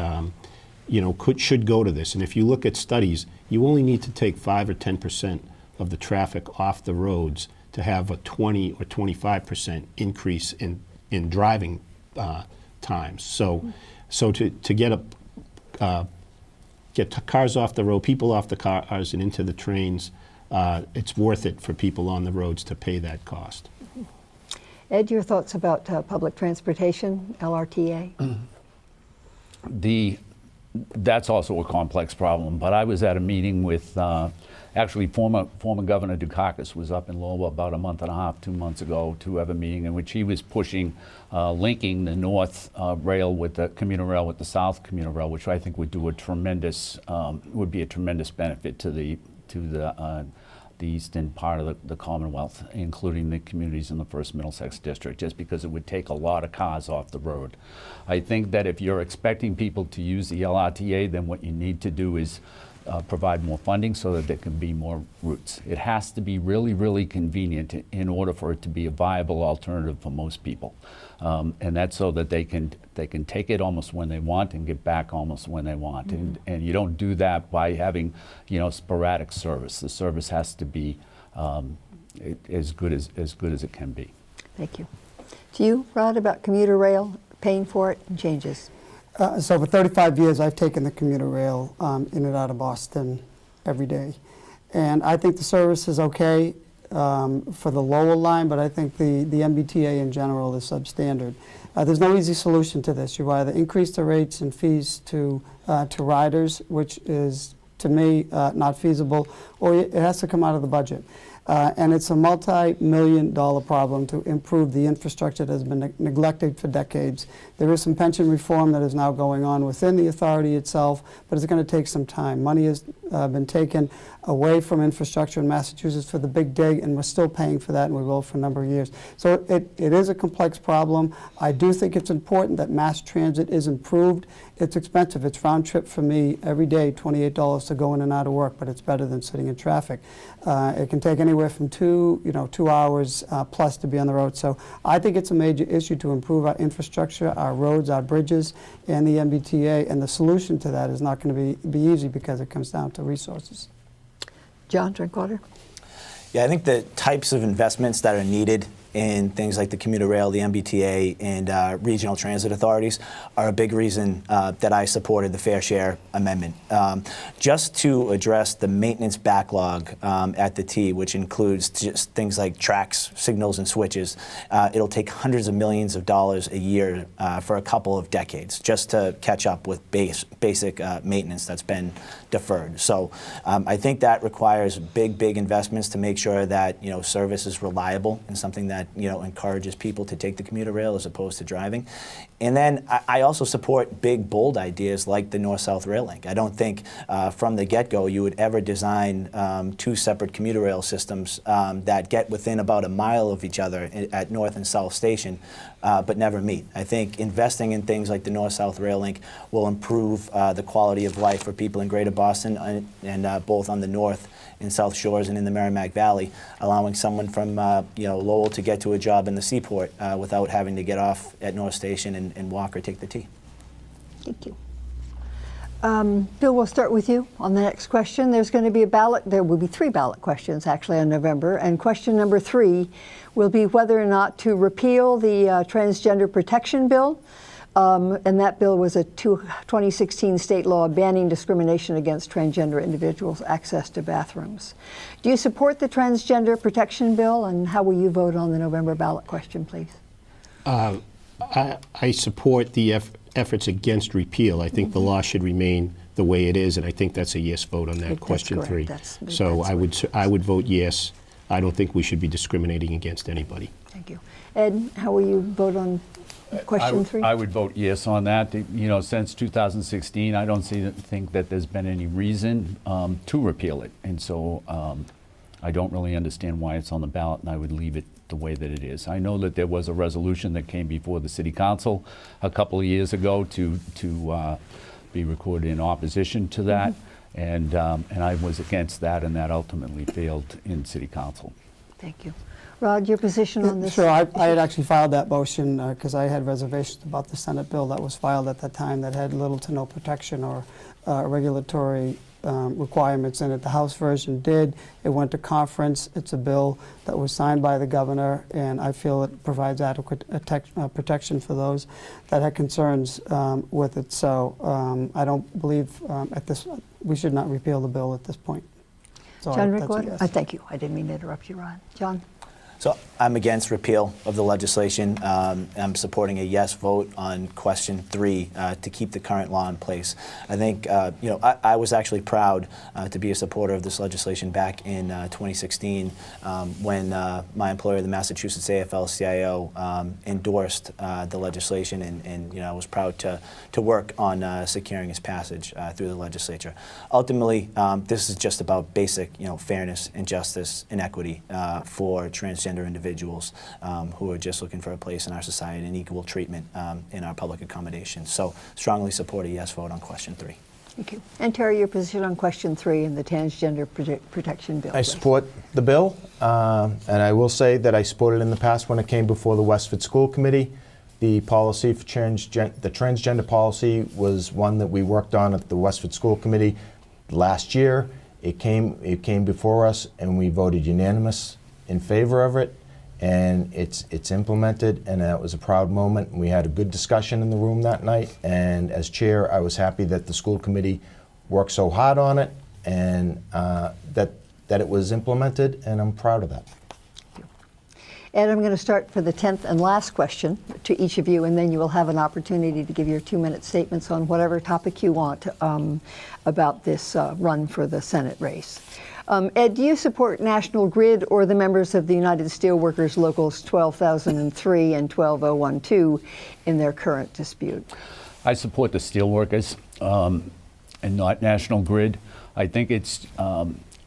should go to this. And if you look at studies, you only need to take 5 or 10% of the traffic off the roads to have a 20 or 25% increase in driving times. So to get cars off the road, people off the cars and into the trains, it's worth it for people on the roads to pay that cost. Ed, your thoughts about public transportation, LRTA? That's also a complex problem, but I was at a meeting with actually former Governor Dukakis was up in Lowell about a month and a half, 2 months ago to have a meeting in which he was pushing linking the north rail with the commuter rail with the south commuter rail, which I think would do a tremendous would be a tremendous benefit to the eastern part of the Commonwealth, including the communities in the first Middlesex District, just because it would take a lot of cars off the road. I think that if you're expecting people to use the LRTA, then what you need to do is provide more funding so that there can be more routes. It has to be really, really convenient in order for it to be a viable alternative for most people. And that's so that they can take it almost when they want and get back almost when they want. Mm-hmm. And you don't do that by having, sporadic service. The service has to be as good as it can be. Thank you. To you, Rod, about commuter rail, paying for it, and changes. So for 35 years, I've taken the commuter rail in and out of Boston every day. And I think the service is okay for the lower line, but I think the MBTA in general is substandard. There's no easy solution to this. You either increase the rates and fees to riders, which is, to me, not feasible, or it has to come out of the budget. And it's a multi-million-dollar problem to improve the infrastructure that has been neglected for decades. There is some pension reform that is now going on within the authority itself, but it's going to take some time. Money has been taken away from infrastructure in Massachusetts for the big dig, and we're still paying for that, and we will for a number of years. So it is a complex problem. I do think it's important that mass transit is improved. It's expensive. It's round trip for me every day, $28 to go in and out of work, but it's better than sitting in traffic. It can take anywhere from 2 hours plus to be on the road. So I think it's a major issue to improve our infrastructure, our roads, our bridges, and the MBTA. And the solution to that is not going to be easy because it comes down to resources. John, Drinkwater? Yeah, I think the types of investments that are needed in things like the commuter rail, the MBTA, and regional transit authorities are a big reason that I supported the Fair Share Amendment. Just to address the maintenance backlog at the T, which includes just things like tracks, signals, and switches, it'll take hundreds of millions of dollars a year for a couple of decades just to catch up with basic maintenance that's been deferred. So I think that requires big investments to make sure that service is reliable and something that encourages people to take the commuter rail as opposed to driving. And then I also support big, bold ideas like the North-South Rail Link. I don't think from the get-go you would ever design two separate commuter rail systems that get within about a mile of each other at North and South Station, but never meet. I think investing in things like the North-South Rail Link will improve the quality of life for people in Greater Boston and both on the North and South Shores and in the Merrimack Valley, allowing someone from Lowell to get to a job in the Seaport without having to get off at North Station and walk or take the T. Thank you. Bill, we'll start with you on the next question. There's going to be a ballot. There will be 3 ballot questions actually in November, and question number 3 will be whether or not to repeal the transgender protection bill. And that bill was a 2016 state law banning discrimination against transgender individuals' access to bathrooms. Do you support the transgender protection bill, and how will you vote on the November ballot question, please? I support the efforts against repeal. I think the law should remain the way it is, and I think that's a yes vote on that, question 3. So I would vote yes. I don't think we should be discriminating against anybody. Thank you. Ed, how will you vote on question 3? I would vote yes on that. Since 2016, I don't think that there's been any reason to repeal it, and so I don't really understand why it's on the ballot, and I would leave it the way that it is. I know that there was a resolution that came before the City Council a couple of years ago to be recorded in opposition to that, and I was against that, and that ultimately failed in City Council. Thank you. Rod, your position on this? Sure. I had actually filed that motion because I had reservations about the Senate bill that was filed at that time that had little to no protection or regulatory requirements in it. The House version did. It went to conference. It's a bill that was signed by the governor, and I feel it provides adequate protection for those that had concerns with it. So I don't believe we should not repeal the bill at this point. So John Drinkwater? Thank you. I didn't mean to interrupt you, Rod. John? So I'm against repeal of the legislation. I'm supporting a yes vote on question 3 to keep the current law in place. I think, I was actually proud to be a supporter of this legislation back in 2016 when my employer, the Massachusetts AFL-CIO, endorsed the legislation, and I was proud to work on securing its passage through the legislature. Ultimately, this is just about basic, fairness and justice and equity for transgender individuals who are just looking for a place in our society and equal treatment in our public accommodations. So strongly support a yes vote on question 3. Thank you. And Terry, your position on question 3 and the transgender protection bill. I support the bill, and I will say that I supported it in the past when it came before the Westford School Committee. The policy for the transgender policy was one that we worked on at the Westford School Committee last year. It came before us, and we voted unanimous in favor of it, and it's implemented, and that was a proud moment. We had a good discussion in the room that night, and as chair, I was happy that the school committee worked so hard on it, and that it was implemented, and I'm proud of that. Ed, I'm going to start for the 10th and last question to each of you, and then you will have an opportunity to give your 2-minute statements on whatever topic you want about this run for the Senate race. Ed, do you support National Grid or the members of the United Steelworkers Locals 12,003 and 12012 in their current dispute? I support the steelworkers and not National Grid. I think it's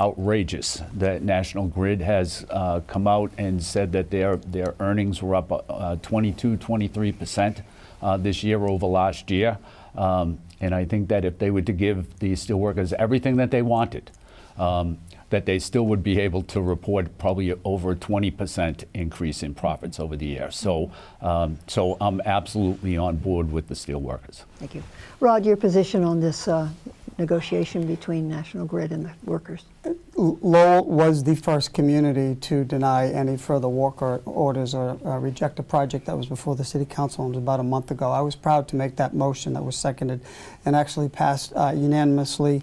outrageous that National Grid has come out and said that their earnings were up 22, 23% this year over last year. And I think that if they were to give the steelworkers everything that they wanted, that they still would be able to report probably over a 20% increase in profits over the year. So, so I'm absolutely on board with the steelworkers. Thank you. Rod, your position on this negotiation between National Grid and the workers? Lowell was the first community to deny any further work orders or reject a project that was before the City Council. It was about a month ago. I was proud to make that motion that was seconded and actually passed unanimously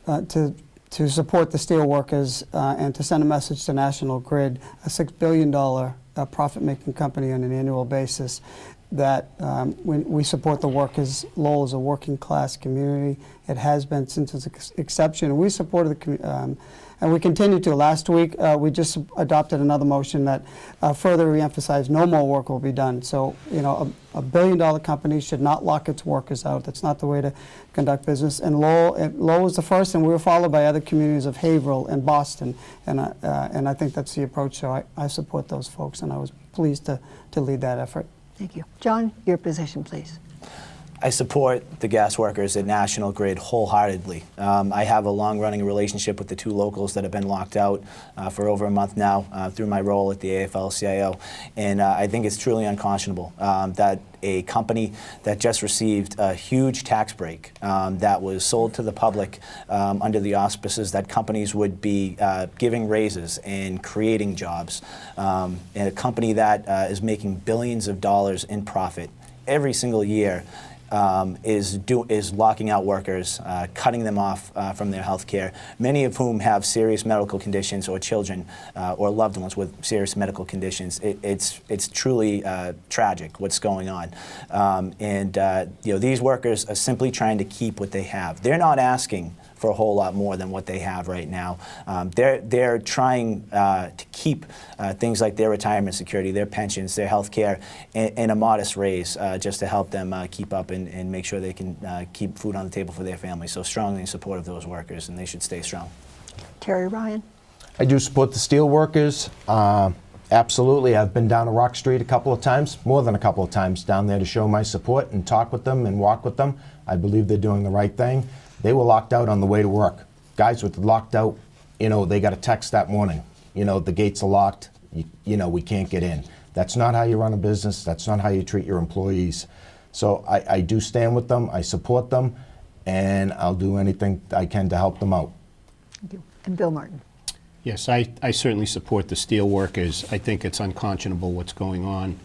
to support the steelworkers and to send a message to National Grid, a $6 billion profit-making company on an annual basis, that when we support the workers. Lowell is a working-class community. It has been since its inception, and we supported the and we continue to. Last week, we just adopted another motion that further re-emphasized no more work will be done. So, you know, a billion-dollar company should not lock its workers out. That's not the way to conduct business. And Lowell was the first, and we were followed by other communities of Haverhill and Boston. And I think that's the approach. So I support those folks, and I was pleased to lead that effort. Thank you. John, your position, please. I support the gas workers at National Grid wholeheartedly. I have a long-running relationship with the two locals that have been locked out for over a month now through my role at the AFL-CIO, and I think it's truly unconscionable that a company that just received a huge tax break that was sold to the public under the auspices that companies would be giving raises and creating jobs, and a company that is making billions of dollars in profit every single year is locking out workers, cutting them off from their health care, many of whom have serious medical conditions or children or loved ones with serious medical conditions. It's truly tragic what's going on. You know, these workers are simply trying to keep what they have. They're not asking for a whole lot more than what they have right now. They're trying to keep things like their retirement security, their pensions, their health care in a modest raise just to help them keep up and make sure they can keep food on the table for their families. So strongly in support of those workers, and they should stay strong. Terry Ryan? I do support the steel workers. Absolutely. I've been down to Rock Street a couple of times, more than a couple of times down there to show my support and talk with them and walk with them. I believe they're doing the right thing. They were locked out on the way to work. Guys were locked out, you know, they got a text that morning. You know, the gates are locked, you know, we can't get in. That's not how you run a business. That's not how you treat your employees. So I do stand with them, I support them, and I'll do anything I can to help them out. Thank you. And Bill Martin? Yes, I certainly support the steel workers. I think it's unconscionable what's going on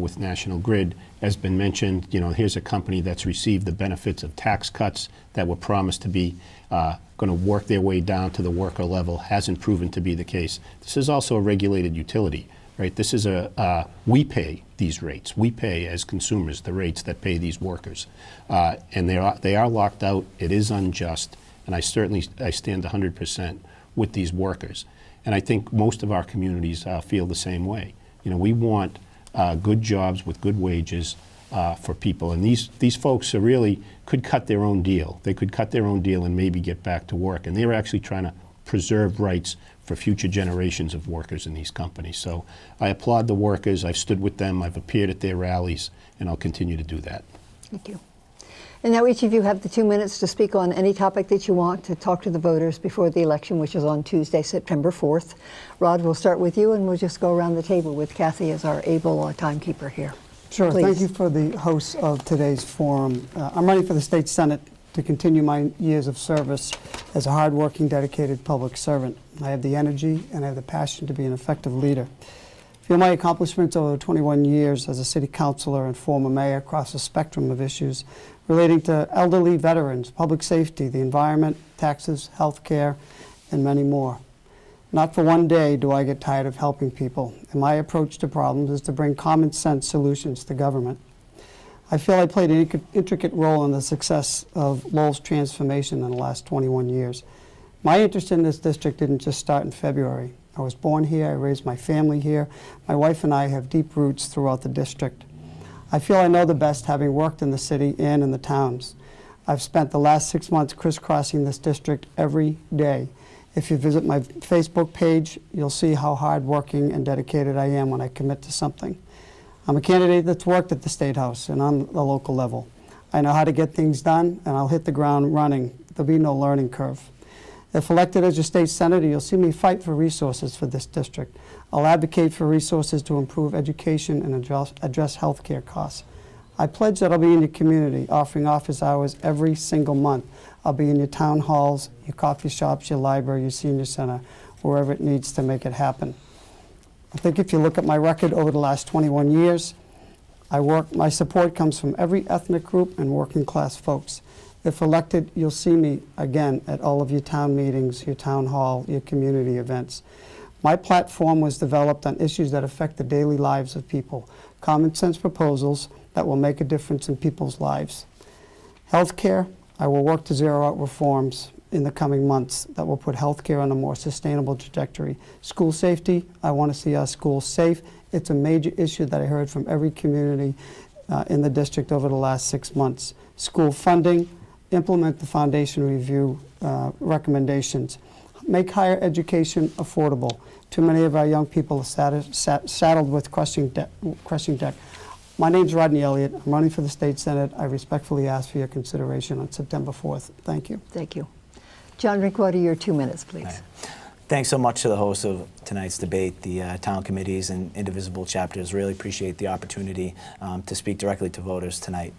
with National Grid. As been mentioned, you know, here's a company that's received the benefits of tax cuts that were promised to be going to work their way down to the worker level. Hasn't proven to be the case. This is also a regulated utility, right? This is we pay these rates. We pay as consumers the rates that pay these workers, and they are locked out. It is unjust, and I stand 100% with these workers. And I think most of our communities feel the same way. You know, we want good jobs with good wages for people. And these folks are really could cut their own deal. They could cut their own deal and maybe get back to work. And they're actually trying to preserve rights for future generations of workers in these companies. So I applaud the workers. I've stood with them. I've appeared at their rallies, and I'll continue to do that. Thank you. And now each of you have the 2 minutes to speak on any topic that you want to talk to the voters before the election, which is on Tuesday, September 4th. Rod, we'll start with you, and we'll just go around the table with Kathy as our able timekeeper here. Sure. Please. Thank you for the hosts of today's forum. I'm running for the state senate to continue my years of service as a hardworking, dedicated public servant. I have the energy and I have the passion to be an effective leader. I feel my accomplishments over 21 years as a city councilor and former mayor across a spectrum of issues relating to elderly veterans, public safety, the environment, taxes, health care, and many more. Not for one day do I get tired of helping people, and my approach to problems is to bring common sense solutions to government. I feel I played an intricate role in the success of Lowell's transformation in the last 21 years. My interest in this district didn't just start in February. I was born here, I raised my family here. My wife and I have deep roots throughout the district. I feel I know the best, having worked in the city and in the towns. I've spent the last 6 months crisscrossing this district every day. If you visit my Facebook page, you'll see how hardworking and dedicated I am when I commit to something. I'm a candidate that's worked at the State House and on the local level. I know how to get things done, and I'll hit the ground running. There'll be no learning curve. If elected as your state senator, you'll see me fight for resources for this district. I'll advocate for resources to improve education and address health care costs. I pledge that I'll be in your community, offering office hours every single month. I'll be in your town halls, your coffee shops, your library, your senior center, wherever it needs to make it happen. I think if you look at my record over the last 21 years, my support comes from every ethnic group and working class folks. If elected, you'll see me again at all of your town meetings, your town hall, your community events. My platform was developed on issues that affect the daily lives of people, common sense proposals that will make a difference in people's lives. Healthcare, I will work to zero out reforms in the coming months that will put healthcare on a more sustainable trajectory. School safety, I want to see our schools safe. It's a major issue that I heard from every community in the district over the last 6 months. School funding, implement the foundation review recommendations. Make higher education affordable. Too many of our young people are saddled with crushing debt. My name's Rodney Elliott. I'm running for the state senate. I respectfully ask for your consideration on September 4th. Thank you. Thank you. John Drinkwater, your 2 minutes, please. Right. Thanks so much to the hosts of tonight's debate, the town committees and indivisible chapters. Really appreciate the opportunity to speak directly to voters tonight.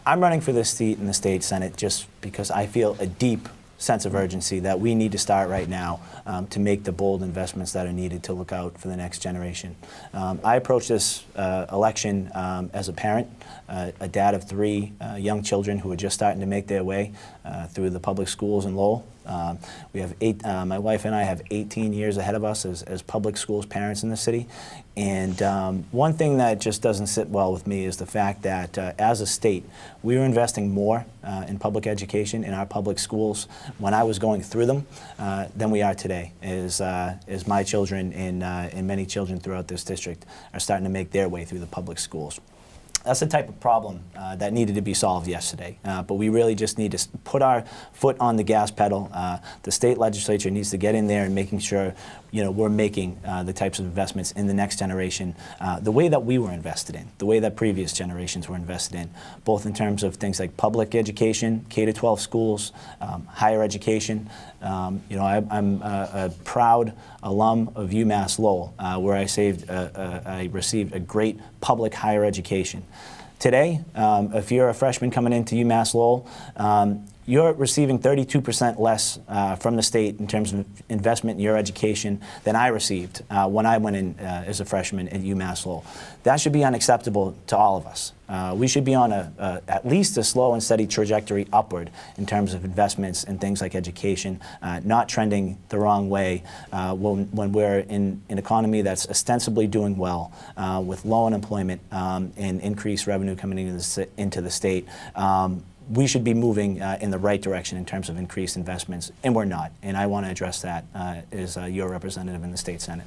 I'm running for this seat in the state senate just because I feel a deep sense of urgency that we need to start right now to make the bold investments that are needed to look out for the next generation. I approach this election as a parent, a dad of 3 young children who are just starting to make their way through the public schools in Lowell. We have my wife and I have 18 years ahead of us as public schools parents in the city. And one thing that just doesn't sit well with me is the fact that as a state, we were investing more in public education in our public schools when I was going through them than we are today, as my children and many children throughout this district are starting to make their way through the public schools. That's the type of problem that needed to be solved yesterday. But we really just need to put our foot on the gas pedal. The state legislature needs to get in there and making sure we're making the types of investments in the next generation the way that we were invested in, the way that previous generations were invested in, both in terms of things like public education, K-12 schools, higher education. I'm a proud alum of UMass Lowell, where I received a great public higher education. Today, if you're a freshman coming into UMass Lowell, you're receiving 32% less from the state in terms of investment in your education than I received when I went in as a freshman at UMass Lowell. That should be unacceptable to all of us. We should be on at least a slow and steady trajectory upward in terms of investments in things like education, not trending the wrong way when we're in an economy that's ostensibly doing well with low unemployment and increased revenue coming into the state. We should be moving in the right direction in terms of increased investments, and we're not. And I want to address that as your representative in the state senate.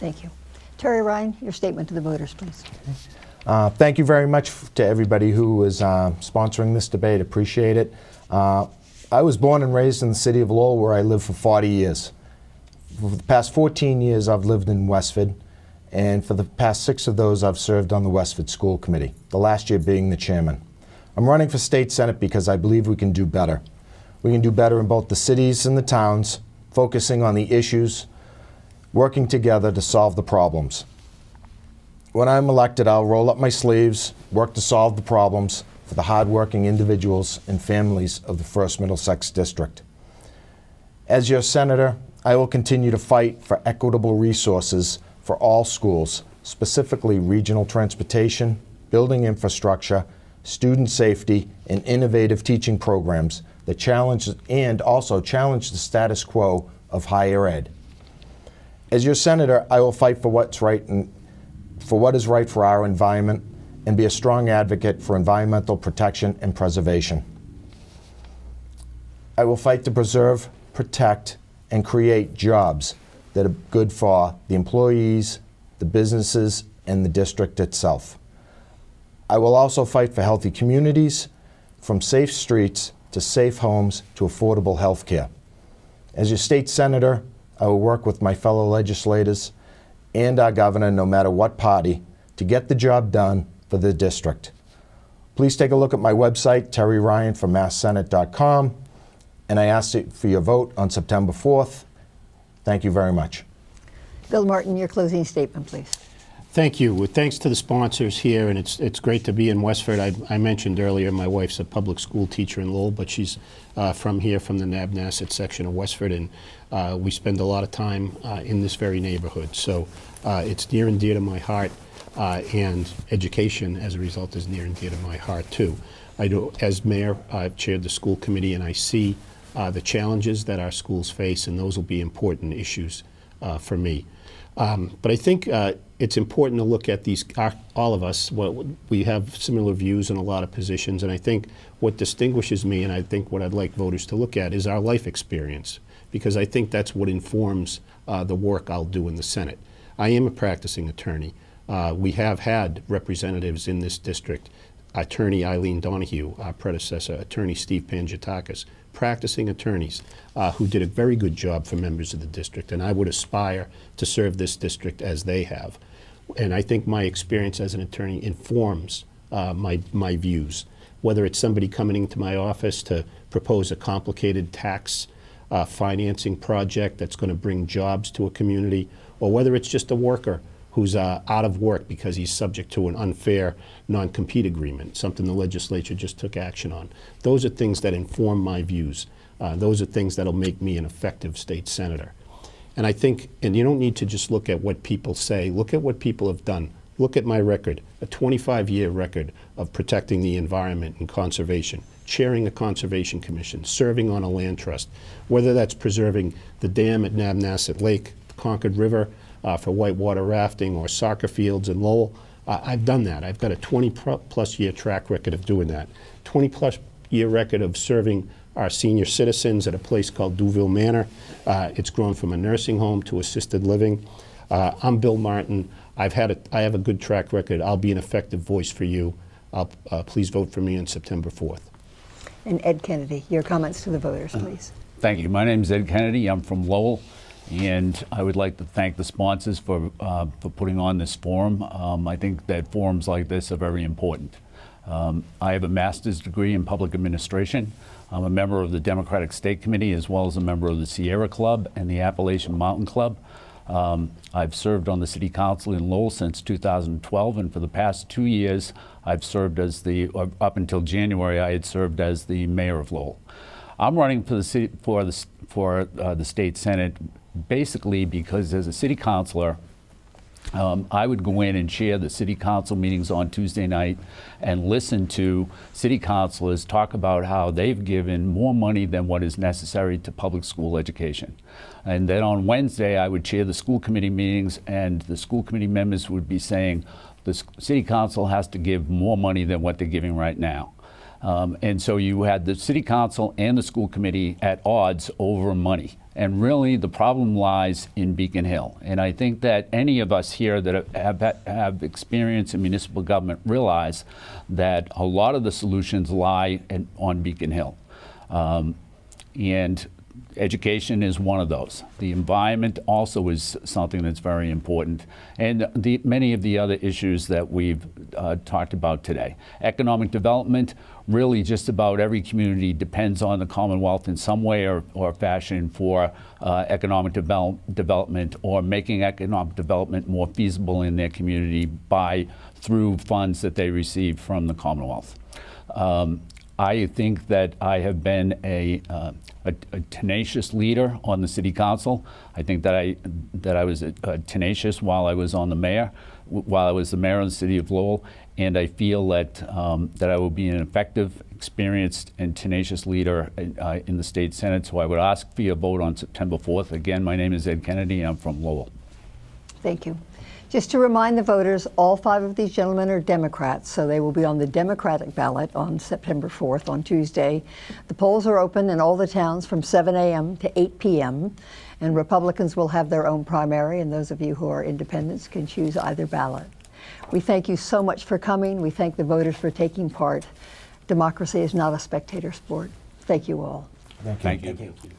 Thank you. Terry Ryan, your statement to the voters, please. Thank you very much to everybody who is sponsoring this debate. Appreciate it. I was born and raised in the city of Lowell, where I lived for 40 years. For the past 14 years, I've lived in Westford, and for the past 6 of those, I've served on the Westford School Committee, the last year being the chairman. I'm running for state senate because I believe we can do better. We can do better in both the cities and the towns, focusing on the issues, working together to solve the problems. When I'm elected, I'll roll up my sleeves, work to solve the problems for the hardworking individuals and families of the 1st Middlesex District. As your senator, I will continue to fight for equitable resources for all schools, specifically regional transportation, building infrastructure, student safety, and innovative teaching programs that challenge and also challenge the status quo of higher ed. As your senator, I will fight for what's right and for what is right for our environment and be a strong advocate for environmental protection and preservation. I will fight to preserve protect, and create jobs that are good for the employees, the businesses, and the district itself. I will also fight for healthy communities, from safe streets to safe homes to affordable health care. As your state senator, I will work with my fellow legislators and our governor, no matter what party, to get the job done for the district. Please take a look at my website, terryryan4masssenate.com, and I ask for your vote on September 4th. Thank you very much. Bill Martin, your closing statement, please. Thank you. With thanks to the sponsors here, and it's great to be in Westford. I mentioned earlier my wife's a public school teacher in Lowell, but she's from here, from the Nabnasset section of Westford, and we spend a lot of time in this very neighborhood. So it's near and dear to my heart, and education, as a result, is near and dear to my heart, too. I do, as mayor, I've chaired the school committee, and I see the challenges that our schools face, and those will be important issues for me. But I think it's important to look at these, all of us, we have similar views in a lot of positions, and I think what distinguishes me, and I think what I'd like voters to look at, is our life experience, because I think that's what informs the work I'll do in the Senate. I am a practicing attorney. We have had representatives in this district, Attorney Eileen Donahue, our predecessor, Attorney Steve Pangiatakis, practicing attorneys who did a very good job for members of the district, and I would aspire to serve this district as they have. And I think my experience as an attorney informs my views, whether it's somebody coming into my office to propose a complicated tax financing project that's going to bring jobs to a community, or whether it's just a worker who's out of work because he's subject to an unfair non-compete agreement, something the legislature just took action on. Those are things that inform my views. Those are things that'll make me an effective state senator. And I think, and you don't need to just look at what people say, look at what people have done. Look at my record, a 25-year record of protecting the environment and conservation, chairing a conservation commission, serving on a land trust, whether that's preserving the dam at Nabnasset Lake, the Concord River, for whitewater rafting, or soccer fields in Lowell. I've done that. I've got a 20-plus year track record of doing that. 20-plus year record of serving our senior citizens at a place called Duville Manor. It's grown from a nursing home to assisted living. I'm Bill Martin. I have a good track record. I'll be an effective voice for you. Please vote for me on September 4th. And Ed Kennedy, your comments to the voters, please. Thank you. My name is Ed Kennedy. I'm from Lowell. And I would like to thank the sponsors for putting on this forum. I think that forums like this are very important. I have a master's degree in public administration. I'm a member of the Democratic State Committee, as well as a member of the Sierra Club and the Appalachian Mountain Club. I've served on the City Council in Lowell since 2012, and for the past 2 years, I've served as up until January, I had served as the mayor of Lowell. I'm running for the state senate basically because as a city councilor, I would go in and chair the city council meetings on Tuesday night and listen to city councilors talk about how they've given more money than what is necessary to public school education. And then on Wednesday, I would chair the school committee meetings, and the school committee members would be saying the city council has to give more money than what they're giving right now. And so you had the city council and the school committee at odds over money. And really the problem lies in Beacon Hill. And I think that any of us here that have experience in municipal government realize that a lot of the solutions lie on Beacon Hill. And education is one of those. The environment also is something that's very important, and many of the other issues that we've talked about today. Economic development, really just about every community depends on the Commonwealth in some way or fashion for economic development, or making economic development more feasible in their community through funds that they receive from the Commonwealth. I think that I have been a tenacious leader on the city council. I think that I was tenacious while I was the mayor of the city of Lowell, and I feel that I will be an effective, experienced, and tenacious leader in the state senate. So I would ask for your vote on September 4th. Again, my name is Ed Kennedy. I'm from Lowell. Thank you. Just to remind the voters, all 5 of these gentlemen are Democrats, so they will be on the Democratic ballot on September 4th, on Tuesday. The polls are open in all the towns from 7 a.m. to 8 p.m., and Republicans will have their own primary, and those of you who are independents can choose either ballot. We thank you so much for coming. We thank the voters for taking part. Democracy is not a spectator sport. Thank you all. Thank you. Thank you.